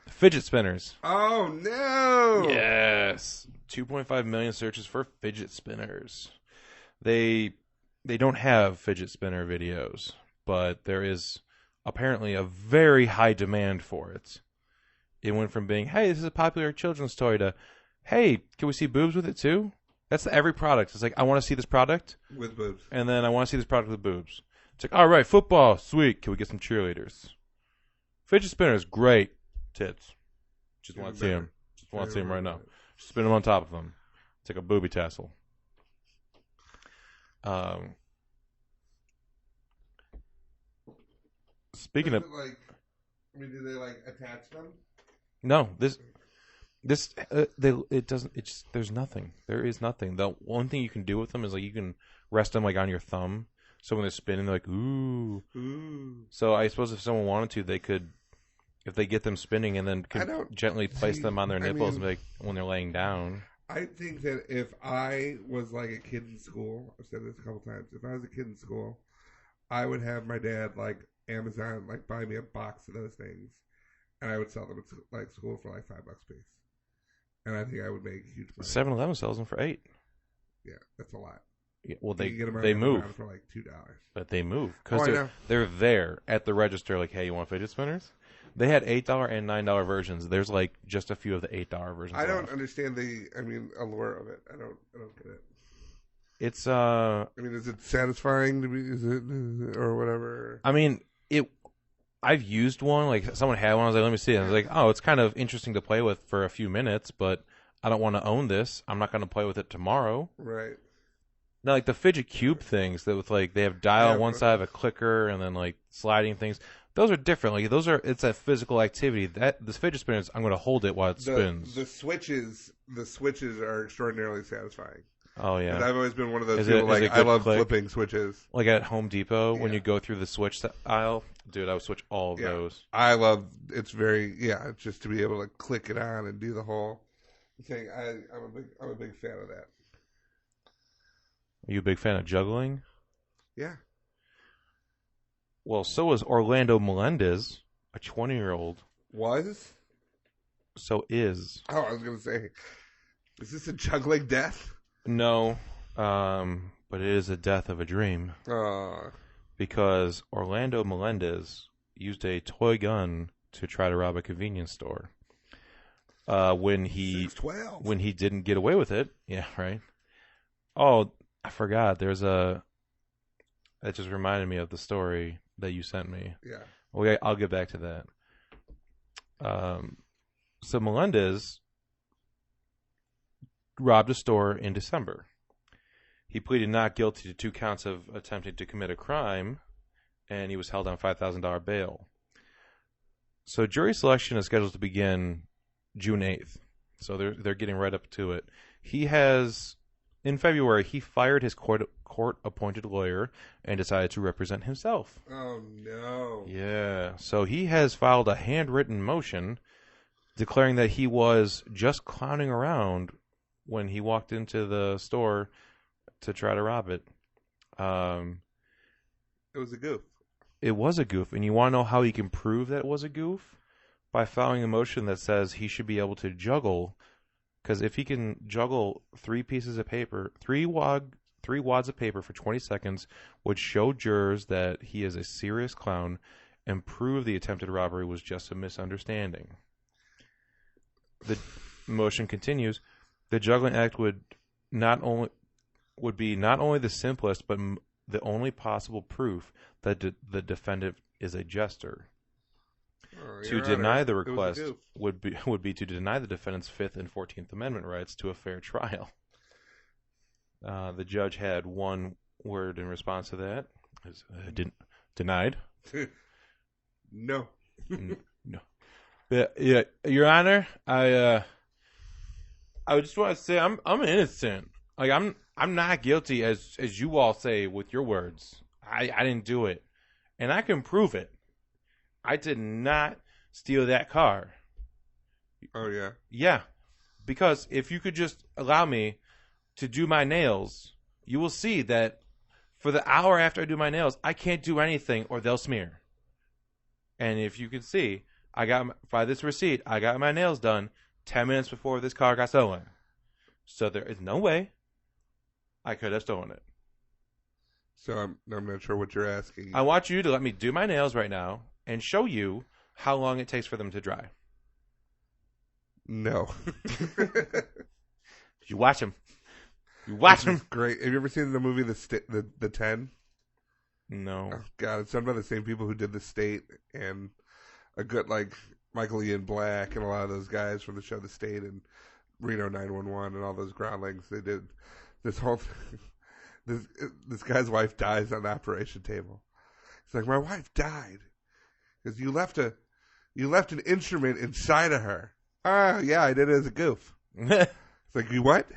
Fidget spinners. Oh, no! Yes. 2.5 million searches for fidget spinners. They don't have fidget spinner videos, but there is apparently a very high demand for it. It went from being, hey, this is a popular children's toy to, hey, can we see boobs with it too? That's every product. It's like, I want to see this product. With boobs. And then I want to see this product with boobs. It's like, all right, football, sweet. Can we get some cheerleaders? Fidget spinners, great. Tits. Just want to see better. them. Just want to see them right now. Better. Spin them on top of them. It's like a booby tassel. Speaking of, do they attach them? no, it doesn't. It's just, there's nothing. There is nothing. The one thing you can do with them is you can rest them on your thumb. So when they're spinning, they're like ooh. So I suppose if someone wanted to, they could, if they get them spinning and then could gently place them on their nipples when they're laying down. I think that if I was a kid in school, I've said this a couple times. If I was a kid in school, I would have my dad Amazon buy me a box of those things, and I would sell them at school for $5 a piece. And I think I would make huge money. 7-Eleven sells them for $8. Yeah, that's a lot. Yeah, well, you can get them on they Amazon move for $2. But they move because they're there at the register. Hey, you want fidget spinners? They had $8 and $9 versions. There's just a few of the $8 versions. I don't understand the allure of it. I don't get it. It's is it satisfying to be? Is it or whatever? I've used one. Someone had one. I was like, let me see it. I was like, oh, it's kind of interesting to play with for a few minutes, but I don't want to own this. I'm not going to play with it tomorrow. Right. Now, the fidget cube things that with they have dial on one side of a clicker and then sliding things. Those are different. It's a physical activity. This fidget spinner is, I'm going to hold it while it spins. The switches are extraordinarily satisfying. Oh yeah. I've always been one of those people I love flipping switches. At Home Depot when you go through the switch aisle, dude, I would switch all of those. I love it's just to be able to click it on and do the whole thing. I'm a big fan of that. Are you a big fan of juggling? Yeah. Well, so is Orlando Melendez, a 20-year-old. Was? So is. Oh, I was going to say, is this a juggling death? No, but it is a death of a dream. Because Orlando Melendez used a toy gun to try to rob a convenience store. When he didn't get away with it. Yeah, right. Oh, I forgot. That just reminded me of the story that you sent me. Yeah. Okay, I'll get back to that. So Melendez robbed a store in December. He pleaded not guilty to 2 counts of attempting to commit a crime, and he was held on $5,000 bail. So jury selection is scheduled to begin June 8th. So they're getting right up to it. In February, he fired his court-appointed lawyer and decided to represent himself. Oh, no. Yeah. So he has filed a handwritten motion declaring that he was just clowning around when he walked into the store to try to rob it. It was a goof. It was a goof. And you want to know how he can prove that it was a goof? By filing a motion that says he should be able to juggle. Because if he can juggle 3 pieces of paper, 3 wads of paper for 20 seconds, would show jurors that he is a serious clown and prove the attempted robbery was just a misunderstanding. The motion continues. The juggling act would be not only the simplest, but the only possible proof that the defendant is a jester. To deny the request would be to deny the defendant's 5th and 14th Amendment rights to a fair trial. The judge had one word in response to that. Denied. No. No. Yeah, Your Honor, I just want to say I'm innocent. I'm not guilty as you all say with your words. I didn't do it, and I can prove it. I did not steal that car. Oh yeah. Yeah, because if you could just allow me to do my nails, you will see that for the hour after I do my nails, I can't do anything or they'll smear. And if you can see, by this receipt, I got my nails done 10 minutes before this car got stolen. So there is no way I could have stolen it. So I'm not sure what you're asking. I want you to let me do my nails right now and show you how long it takes for them to dry. No. You watch them. You watch them. Great. Have you ever seen the movie The 10? No. Oh, God, it's done by the same people who did The State and a good like Michael Ian Black and a lot of those guys from the show The State and Reno 911 and all those groundlings. They did this whole this guy's wife dies on the operation table. He's like, my wife died because you left an instrument inside of her. Oh yeah, I did it as a goof. It's like, you what?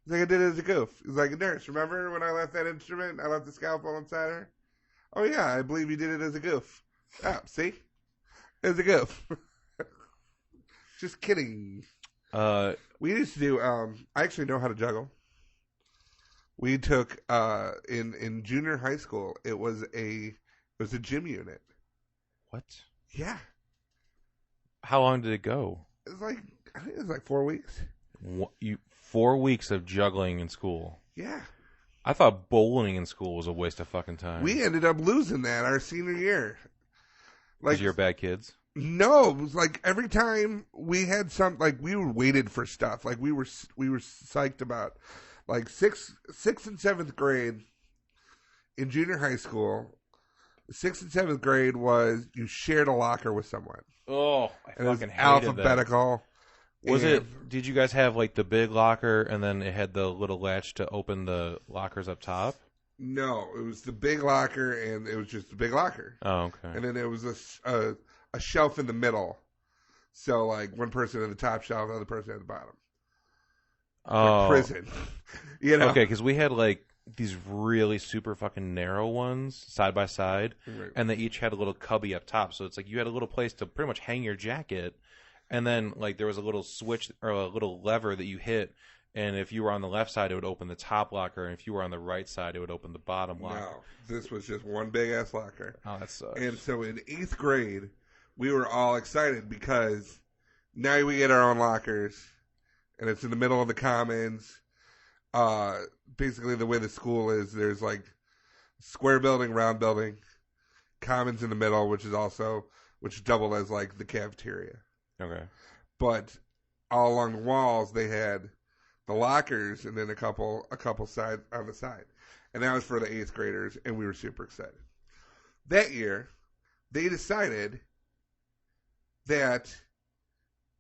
He's like, I did it as a goof. He's like, nurse, remember when I left that instrument? I left the scalpel inside her. Oh yeah, I believe you did it as a goof. Oh, see, as a goof. Just kidding. We used to do. I actually know how to juggle. We took in junior high school. It was a gym unit. What? Yeah. How long did it go? It was like, I think it was like 4 weeks. 4 weeks of juggling in school. Yeah. I thought bowling in school was a waste of fucking time. We ended up losing that our senior year. Like, 'cause you're bad kids? No, it was like every time we had we were waited for stuff. Like we were psyched about, like sixth and seventh grade in junior high school. 6th and 7th grade was you shared a locker with someone. Oh, and it was alphabetical. Was it? Did you guys have like the big locker and then it had the little latch to open the lockers up top? No, it was the big locker and it was just the big locker. Oh, okay. And then there was a shelf in the middle. So like one person at the top shelf, another person at the bottom. Oh, like prison. You know? Okay, because we had like these really super fucking narrow ones side by side, right. And they each had a little cubby up top. So it's like you had a little place to pretty much hang your jacket, and then like there was a little switch or a little lever that you hit, and if you were on the left side, it would open the top locker, and if you were on the right side, it would open the bottom locker. No, this was just one big ass locker. Oh, that sucks. And so in 8th grade, we were all excited because now we get our own lockers, and it's in the middle of the commons. Basically the way the school is, there's like square building, round building, commons in the middle, which doubled as like the cafeteria. Okay. But all along the walls, they had the lockers and then a couple sides on the side. And that was for the 8th graders, and we were super excited. That year, they decided that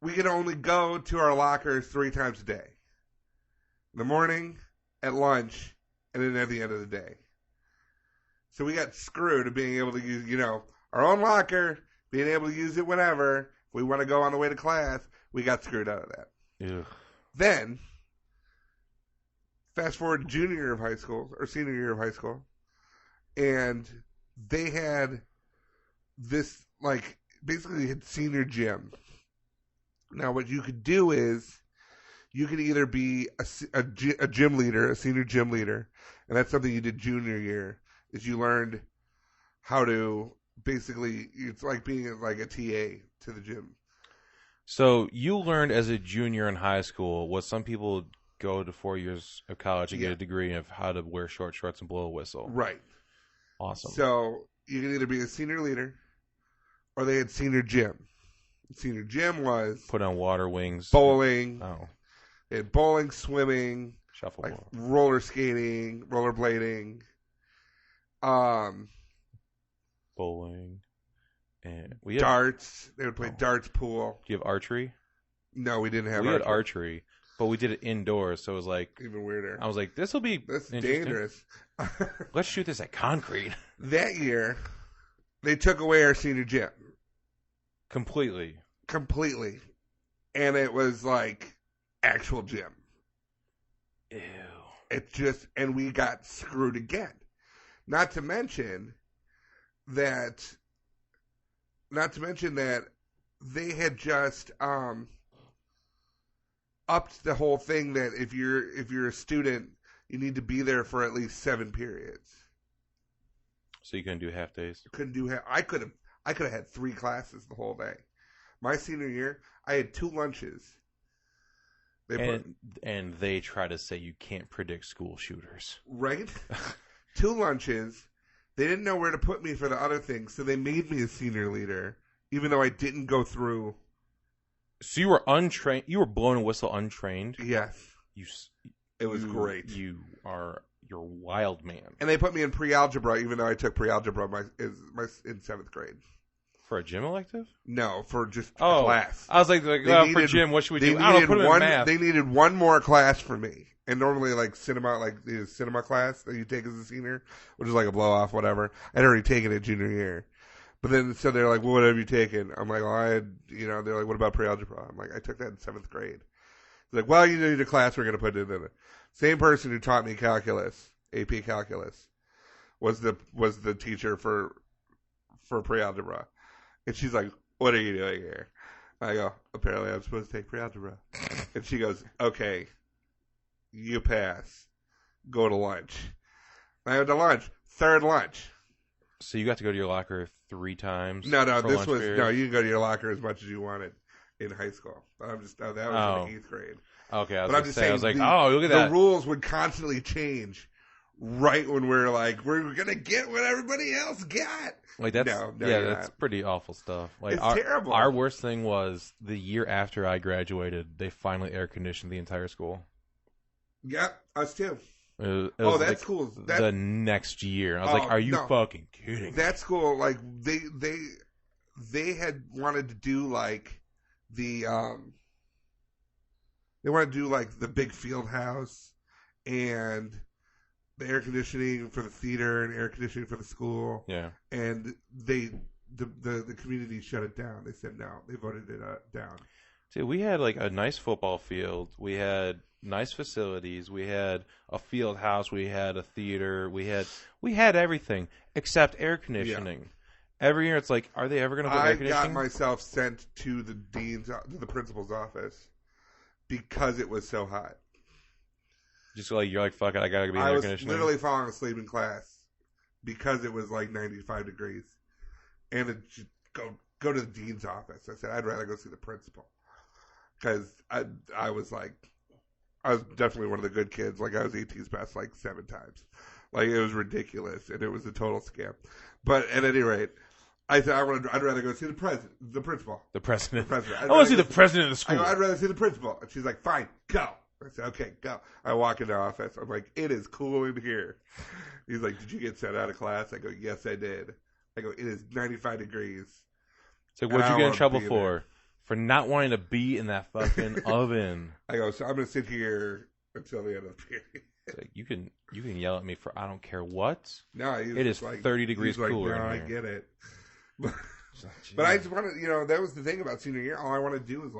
we could only go to our lockers 3 times a day. In the morning, at lunch, and then at the end of the day. So we got screwed of being able to use, our own locker, being able to use it whenever. If we want to go on the way to class, we got screwed out of that. Ugh. Then, fast forward to junior year of high school, or senior year of high school, and they had this, basically had senior gym. Now, what you could do is, you could either be a gym leader, a senior gym leader, and that's something you did junior year, is you learned how to basically, it's like being like a TA to the gym. So you learned as a junior in high school what some people go to 4 years of college and get a degree of how to wear short shorts and blow a whistle. Right. Awesome. So you can either be a senior leader or they had senior gym. Senior gym was put on water wings. Bowling. Oh. They had bowling, swimming, shuffleboard, roller skating, rollerblading, bowling, and darts. They would play darts, pool. Do you have archery? No, we didn't have. We had archery, but we did it indoors, so it was like even weirder. I was like, "This will be dangerous." Let's shoot this at concrete. That year, they took away our senior gym completely, and it was like actual gym. Ew. And we got screwed again. Not to mention that they had just upped the whole thing that if you're a student, you need to be there for at least 7 periods. So you couldn't do half days? Couldn't do half. I could have had 3 classes the whole day. My senior year, I had 2 lunches. And they try to say you can't predict school shooters. Right? 2 lunches. They didn't know where to put me for the other things, so they made me a senior leader, even though I didn't go through. So you were untrained? You were blowing a whistle untrained? Yes. It was great. You're a wild man. And they put me in pre-algebra, even though I took pre-algebra in 7th grade. For a gym elective? No, for just class. I was like for gym, what should we do? I don't know, put them in math. They needed one more class for me. And normally, cinema class that you take as a senior, which is like a blow off, whatever. I'd already taken it junior year. But then, so they're like, well, what have you taken? I'm like, they're like, what about pre-algebra? I'm like, I took that in 7th grade. They're like, well, you need a class, we're going to put it in it. Same person who taught me calculus, AP calculus, was the teacher for pre-algebra. And she's like, what are you doing here? I go, apparently I'm supposed to take pre-algebra. And she goes, okay, you pass. Go to lunch. I went to lunch. 3rd lunch. So you got to go to your locker 3 times? No, you can go to your locker as much as you wanted in high school. That was in the 8th grade. Okay, I was like, look at that. The rules would constantly change right when we're going to get what everybody else got. Like that's pretty awful stuff. Like it's terrible. Our worst thing was the year after I graduated, they finally air conditioned the entire school. Yep, us too. That's cool. The next year, I was like, "Are you fucking kidding?" That school, like they had wanted to do like the they wanted to do like the big field house and the air conditioning for the theater and air conditioning for the school. Yeah, and the community shut it down. They said no. They voted it down. See, we had like a nice football field. We had nice facilities. We had a field house. We had a theater. We had everything except air conditioning. Yeah. Every year, it's like, are they ever going to put air conditioning? I got myself sent to the principal's office because it was so hot. Just like you're like, fuck it, I gotta be in air conditioning. I was literally falling asleep in class because it was like 95 degrees, and it just go to the dean's office. I said I'd rather go see the principal because I was definitely one of the good kids. Like I was 18's best like 7 times. Like it was ridiculous, and it was a total scam. But at any rate, I said I'd rather go see the principal. The president. I want to see the president of the school. I'd rather see the principal. And she's like, fine, go. I said, okay, go. I walk into the office. I'm like, it is cool in here. He's like, did you get sent out of class? I go, yes, I did. I go, it is 95 degrees. So what'd you get in trouble for? For not wanting to be in that fucking oven. I go, so I'm going to sit here until the end of the period. Like, you can yell at me for I don't care what. No, it is like 30 degrees cooler no, in here. I get it. But I just want to, that was the thing about senior year. All I want to do is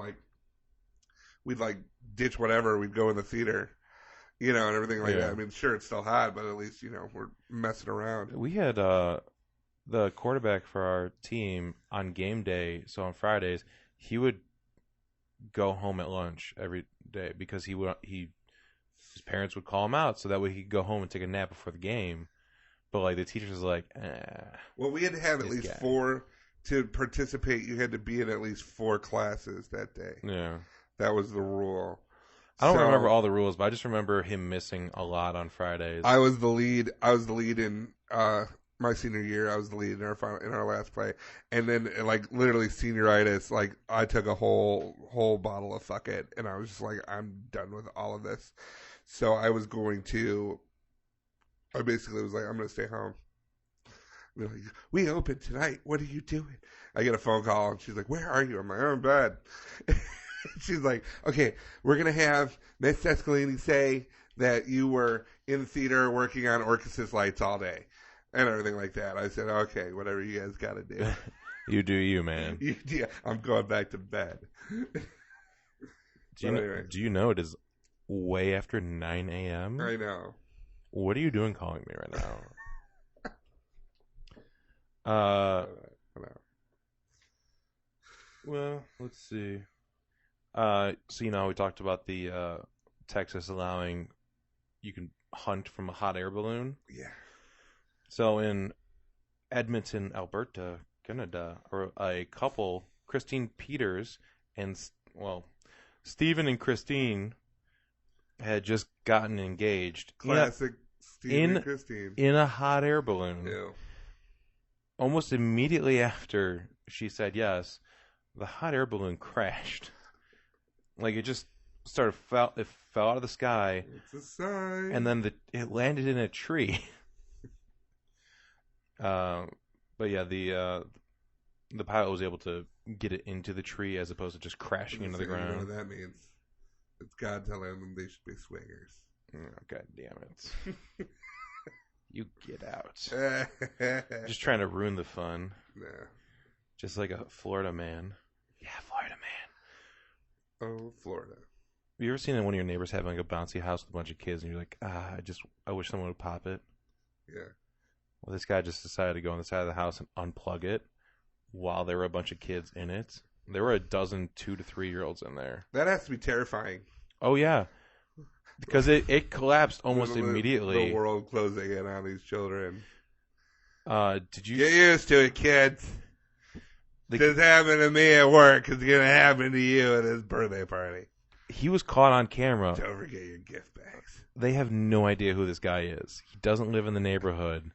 we'd ditch whatever. We'd go in the theater, and everything like that. I mean, sure, it's still hot, but at least, we're messing around. We had the quarterback for our team on game day, so on Fridays, he would go home at lunch every day because his parents would call him out so that way he could go home and take a nap before the game. But like the teachers was like, well, we had to have at least 4 to participate. You had to be in at least 4 classes that day. Yeah, that was the rule. I don't remember all the rules, but I just remember him missing a lot on Fridays. I was the lead in my senior year. I was the lead in our last play, and then literally senioritis. Like I took a whole bottle of fuck it, and I was just like, I'm done with all of this. So I basically was like, I'm going to stay home. They're like, we open tonight. What are you doing? I get a phone call, and she's like, where are you? I'm like, I'm in bed. She's like, okay, we're going to have Miss Escalini say that you were in the theater working on Orches's lights all day and everything like that. I said, okay, whatever you guys got to do. You do you, man. Yeah, I'm going back to bed. Do you know it is way after 9 a.m.? I know. What are you doing calling me right now? Well, let's see. So we talked about the Texas allowing you can hunt from a hot air balloon. Yeah. So in Edmonton, Alberta, Canada, a couple, Christine Peters and Stephen and Christine had just gotten engaged. Classic Stephen and Christine. In a hot air balloon. Ew. Almost immediately after she said yes, the hot air balloon crashed. Like it just fell out of the sky. It's a sign. And then it landed in a tree. But yeah, the pilot was able to get it into the tree as opposed to just crashing into the You know ground. what that means? It's God telling them they should be swingers. Oh, God damn it. You get out. Just trying to ruin the fun. No. Just like a Florida man. Yeah, Florida man. Oh, Florida. Have you ever seen one of your neighbors having like a bouncy house with a bunch of kids and you're like, I wish someone would pop it? Yeah. Well, this guy just decided to go on the side of the house and unplug it while there were a bunch of kids in it. There were a dozen 2 to 3 year olds in there. That has to be terrifying. Oh, yeah. Because it collapsed almost immediately. The world closing in on these children. Did you Get used to it, kids. This happened to me at work. It's going to happen to you at his birthday party. He was caught on camera. Don't forget your gift bags. They have no idea who this guy is. He doesn't live in the neighborhood.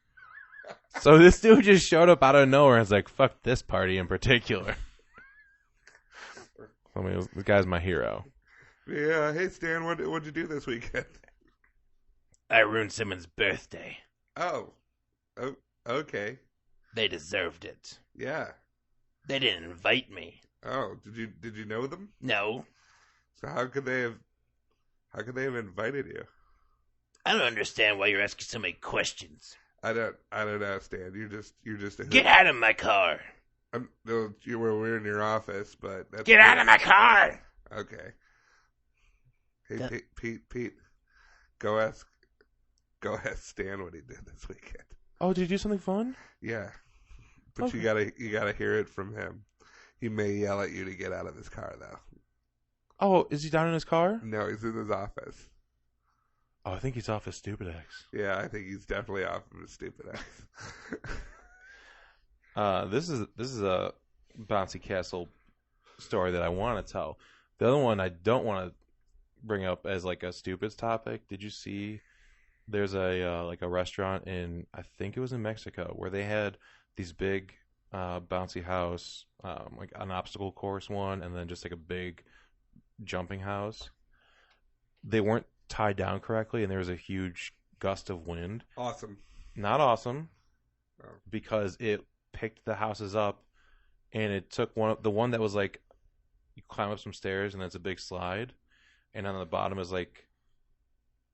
So this dude just showed up out of nowhere and was like, fuck this party in particular. I mean, this guy's my hero. Yeah, hey Stan, what'd you do this weekend? I ruined someone's birthday. Oh, okay. They deserved it. Yeah. They didn't invite me. Oh, did you know them? No. So how could they have invited you? I don't understand why you're asking so many questions. I don't know, Stan. You're just a Get out of my car. No, we're in your office, but that's Get out of my car. Okay. Hey, Pete, go ask Stan what he did this weekend. Oh, did you do something fun? Yeah, but Okay. you gotta hear it from him. He may yell at you to get out of his car, though. Oh, is he down in his car? No, he's in his office. Oh, I think he's off his stupid X. Yeah, I think he's definitely off of his stupid ass. This is a bouncy castle story that I want to tell. The other one I don't want to bring up as like a stupid topic. Did you see? There's a restaurant in, I think it was in Mexico, where they had these big bouncy house, like an obstacle course one, and then just like a big jumping house. They weren't tied down correctly, and there was a huge gust of wind. Awesome. Not awesome, Oh. because it picked the houses up, and it took the one that was like, you climb up some stairs, and that's a big slide, and on the bottom is like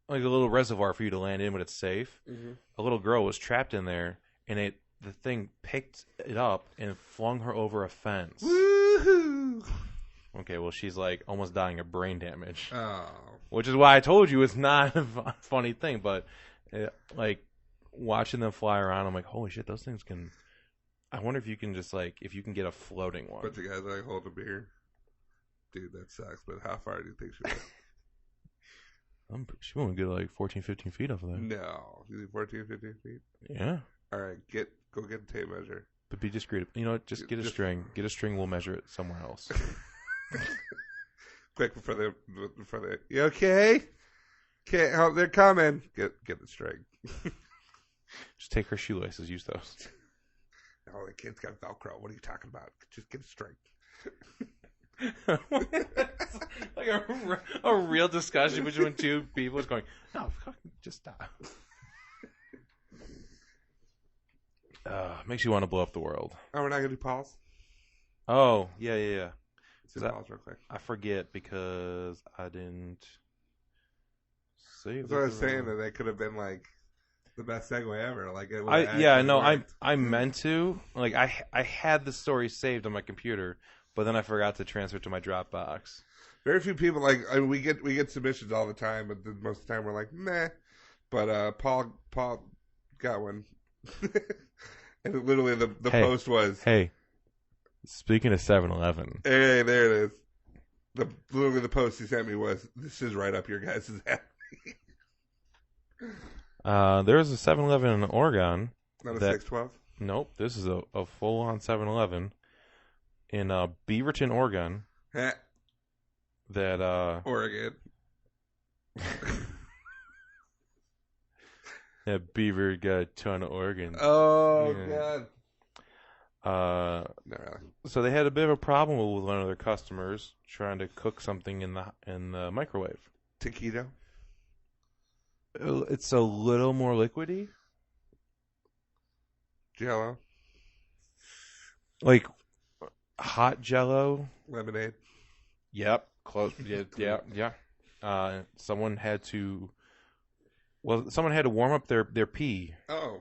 a little reservoir for you to land in, but it's safe. Mm-hmm. A little girl was trapped in there, and the thing picked it up and flung her over a fence. Woohoo! Okay, well, she's like almost dying of brain damage, Oh. which is why I told you it's not a funny thing. But like watching them fly around, I'm like, holy shit, those things can. I wonder if you can just like if you can get a floating one. Bunch of guys like hold a beer. Dude, that sucks. But how far do you think she went? She won't get like 14, 15 feet off of there. No. You think 14, 15 feet? Yeah. All right, go get a tape measure. But be discreet. You know what? Just get a string. Get a string. We'll measure it somewhere else. Quick before the. You okay? Okay, oh, they're coming. Get the string. Just take her shoelaces. Use those. Oh, the kid's got Velcro. What are you talking about? Just get a string. Like a real discussion between two people is going, no, just stop. Makes you want to blow up the world. Oh, we're not gonna do Paul's. Oh, yeah. Do Paul's real quick. I forget because I didn't save. That's what I was saying. That could have been like the best segue ever. Like it. I meant to. Like I had the story saved on my computer, but then I forgot to transfer it to my Dropbox. Very few people we get submissions all the time, but most of the time we're like meh. But Paul got one, and literally the post was, "Hey, speaking of 7-Eleven, hey, there it is." Literally the post he sent me was, "This is right up your guys' alley." There's a 7-Eleven in Oregon. Not a 612. Nope, this is a full-on 7-Eleven in Beaverton, Oregon. That Oregon. That beaver got a ton of organs. Oh Yeah. God. No, really. So they had a bit of a problem with one of their customers trying to cook something in the microwave. Taquito. It's a little more liquidy. Jello. Like hot Jello. Lemonade. Yep, close. Yeah. Someone had to warm up their pee. Oh.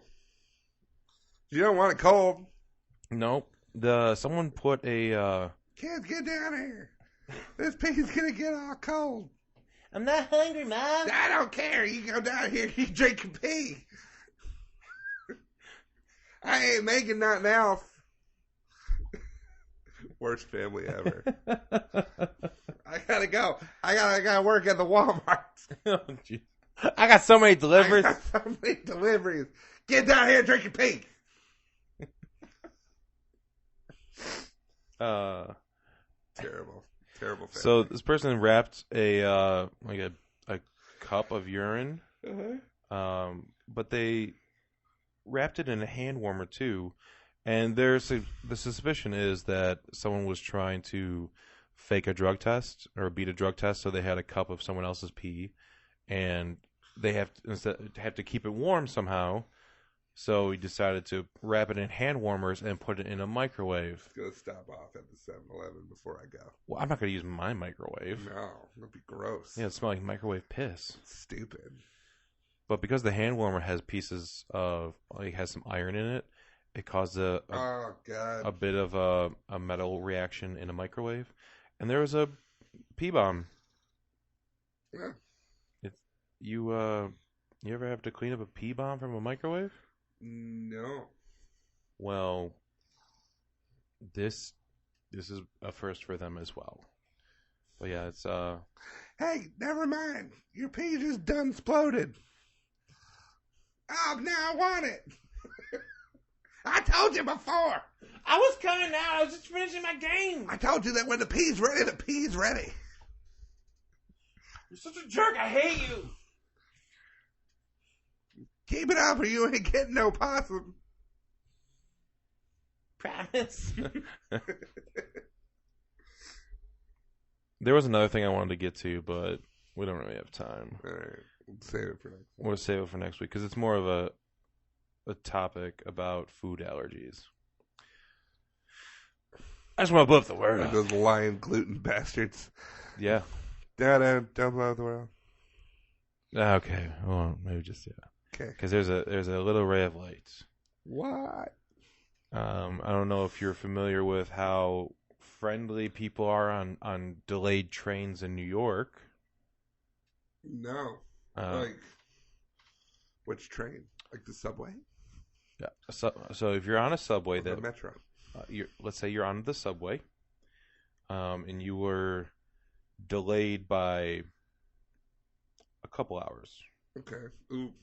You don't want it cold. Nope. Someone put a. Kids, get down here. This pee's gonna get all cold. I'm not hungry, Mom. I don't care. You go down here, you drink your pee. I ain't making nothing else. Worst family ever. I gotta go. I gotta work at the Walmart. Oh, geez. I got so many deliveries. Get down here and drink your pee. Terrible family. So this person wrapped a cup of urine, but they wrapped it in a hand warmer too. And the suspicion is that someone was trying to fake a drug test or beat a drug test, so they had a cup of someone else's pee, and they have to keep it warm somehow. So we decided to wrap it in hand warmers and put it in a microwave. Go stop off at the 7-Eleven before I go. Well, I'm not going to use my microwave. No, that'd be gross. Yeah, it smells like microwave piss. Stupid. But because the hand warmer has has some iron in it, it caused a bit of a metal reaction in a microwave, and there was a pee bomb. Yeah. You ever have to clean up a pee bomb from a microwave? No. Well, this is a first for them as well. But yeah, it's Hey, never mind. Your pee just done exploded. Oh, now I want it. I told you before. I was coming out. I was just finishing my game. I told you that when the pee's ready, the pee's ready. You're such a jerk. I hate you. Keep it up or you ain't getting no possum. Promise. There was another thing I wanted to get to, but we don't really have time. All right. Save it for next week. We'll save it for next week because it's more of a topic about food allergies. I just want to blow up the world. Like those lion gluten bastards. Yeah. Don't blow up the world. Okay. Well, maybe just Okay. Because there's a little ray of light. What? I don't know if you're familiar with how friendly people are on delayed trains in New York. No. Like, which train? Like the subway? Yeah. So if you're on a subway, The metro. Let's say you're on the subway, and you were delayed by a couple hours. Okay. Ooh.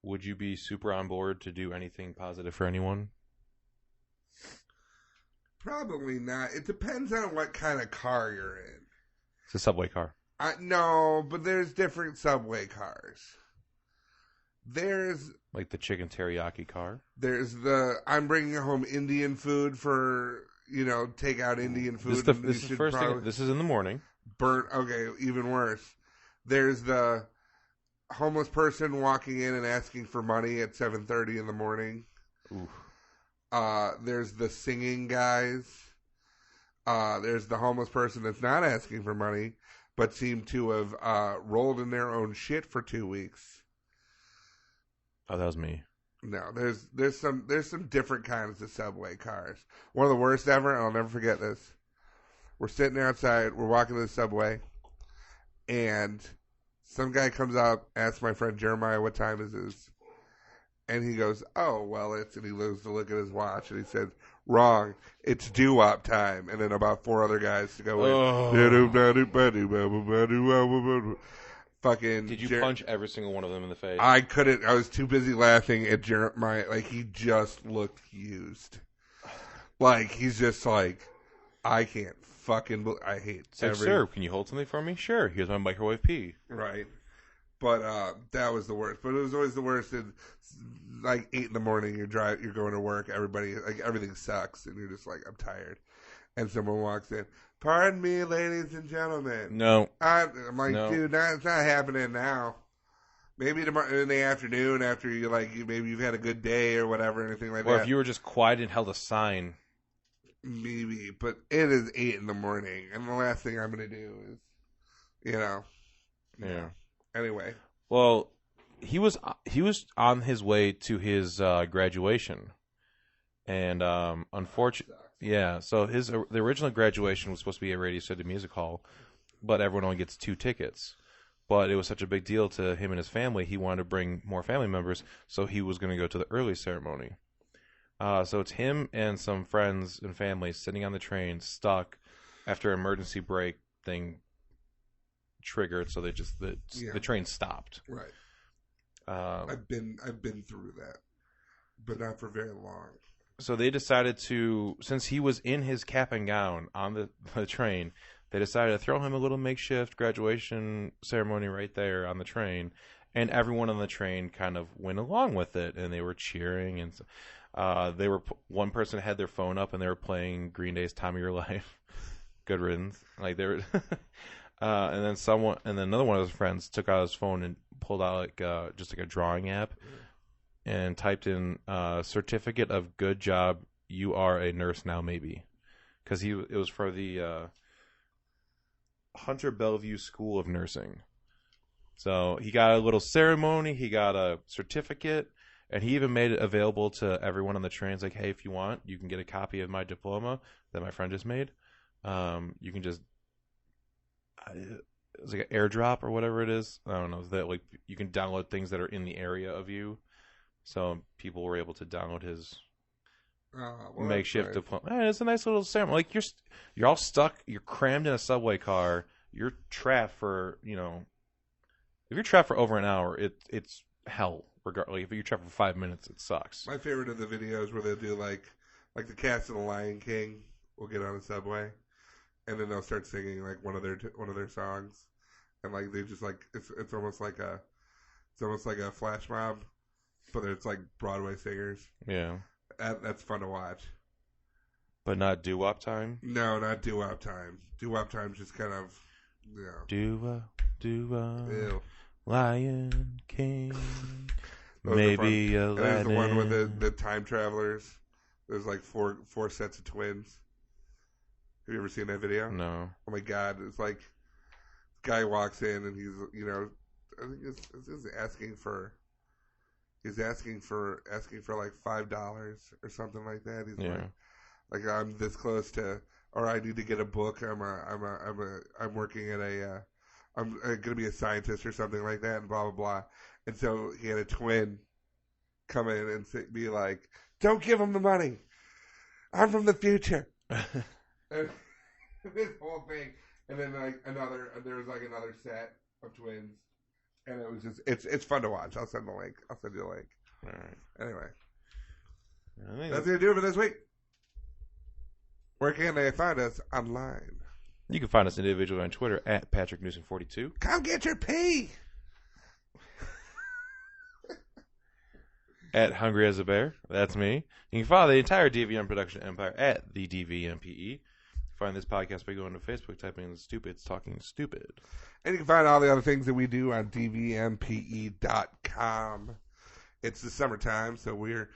Would you be super on board to do anything positive for anyone? Probably not. It depends on what kind of car you're in. It's a subway car. No, but there's different subway cars. There's Like the chicken teriyaki car? There's I'm bringing home Indian food for, take out Indian food. This is the first thing. This is in the morning. Okay, even worse. There's the homeless person walking in and asking for money at 7:30 in the morning. Oof. There's the singing guys. There's the homeless person that's not asking for money, but seem to have rolled in their own shit for 2 weeks. Oh, that was me. No, there's some different kinds of subway cars. One of the worst ever, and I'll never forget this. We're sitting outside, we're walking to the subway, and some guy comes out, asks my friend Jeremiah what time is this, and he goes, "Oh, well, and he goes to look at his watch, and he says, "Wrong, it's doo-wop time," and then about 4 other guys to go in. Fucking. Did you punch every single one of them in the face? I couldn't. I was too busy laughing at Jeremiah. Like, he just looked used. Like, he's just like, I can't fucking. I hate. It's like, sir, can you hold something for me? Sure. Here's my microwave pea. Right. But that was the worst. But it was always the worst. In, like 8 in the morning, you're going to work. Everything sucks, and you're just like, I'm tired. And someone walks in. Pardon me, ladies and gentlemen. No. I'm like, no. Dude, it's not happening now. Maybe tomorrow in the afternoon after maybe you've had a good day or whatever, anything like that. Or if you were just quiet and held a sign. Maybe, but it is 8 in the morning, and the last thing I'm going to do is, Yeah. Anyway. Well, he was on his way to his graduation, and unfortunately, yeah. So the original graduation was supposed to be at Radio City Music Hall, but everyone only gets 2 tickets. But it was such a big deal to him and his family, he wanted to bring more family members, so he was going to go to the early ceremony. So it's him and some friends and family sitting on the train, stuck after emergency brake thing triggered, so they just the train stopped. Right. I've been through that, but not for very long. So they decided to, since he was in his cap and gown on the train, they decided to throw him a little makeshift graduation ceremony right there on the train, and everyone on the train kind of went along with it, and they were cheering, and one person had their phone up and they were playing Green Day's "Time of Your Life." Good riddance. Like they were, and then another one of his friends took out his phone and pulled out just like a drawing app, and typed in "certificate of good job. You are a nurse now, maybe," because it was for the Hunter Bellevue School of Nursing. So he got a little ceremony. He got a certificate. And he even made it available to everyone on the train. It's like, hey, if you want, you can get a copy of my diploma that my friend just made. You can just, it's like an airdrop or whatever it is. I don't know. That like you can download things that are in the area of you. So people were able to download his makeshift diploma. Hey, it's a nice little ceremony. Like you're all stuck. You're crammed in a subway car. You're trapped for if you're trapped for over an hour, it's hell. Regardless, if you travel for 5 minutes, it sucks. My favorite of the videos where they'll do like the cast of The Lion King will get on a subway, and then they'll start singing like one of their songs, and like they just like it's almost like a flash mob, but it's like Broadway singers. Yeah, that's fun to watch. But not doo-wop time. No, not doo-wop time. Doo-wop time's just kind of Doo-wop. Ew. Lion King. Those Maybe a and there's the one with the time travelers. There's like four sets of twins. Have you ever seen that video? No. Oh my God! It's like this guy walks in and he's I think he's asking for like $5 or something like that. He's like I'm this close to, or I need to get a book. I'm working at I'm going to be a scientist or something like that, and blah, blah, blah. And so he had a twin come in and be like, don't give him the money. I'm from the future. And this whole thing. And then there was like another set of twins. And it was just, it's fun to watch. I'll send the link. I'll send you a link. All right. Anyway. That's going to do it for this week. Where can they find us online? You can find us individually on Twitter at PatrickNewsom42. Come get your pee! At Hungry as a Bear. That's me. You can follow the entire DVM production empire at the DVMPE. Find this podcast by going to Facebook, typing in the Stupids Talking Stupid. And you can find all the other things that we do on DVMPE.com. It's the summertime, so we're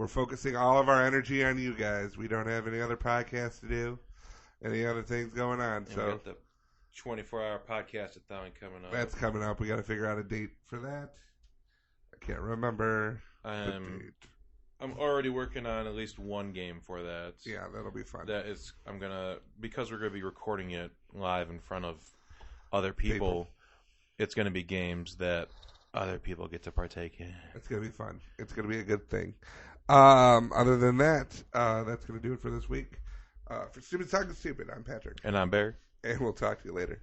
focusing all of our energy on you guys. We don't have any other podcasts to do. Any other things going on? And so we got the 24-hour podcast-a-thon coming up. That's coming up. We got to figure out a date for that. I can't remember the date. I'm already working on at least one game for that. Yeah, that'll be fun. Because we're gonna be recording it live in front of other people. It's gonna be games that other people get to partake in. It's gonna be fun. It's gonna be a good thing. Other than that, that's gonna do it for this week. For Stupid Talking Stupid, I'm Patrick. And I'm Barry. And we'll talk to you later.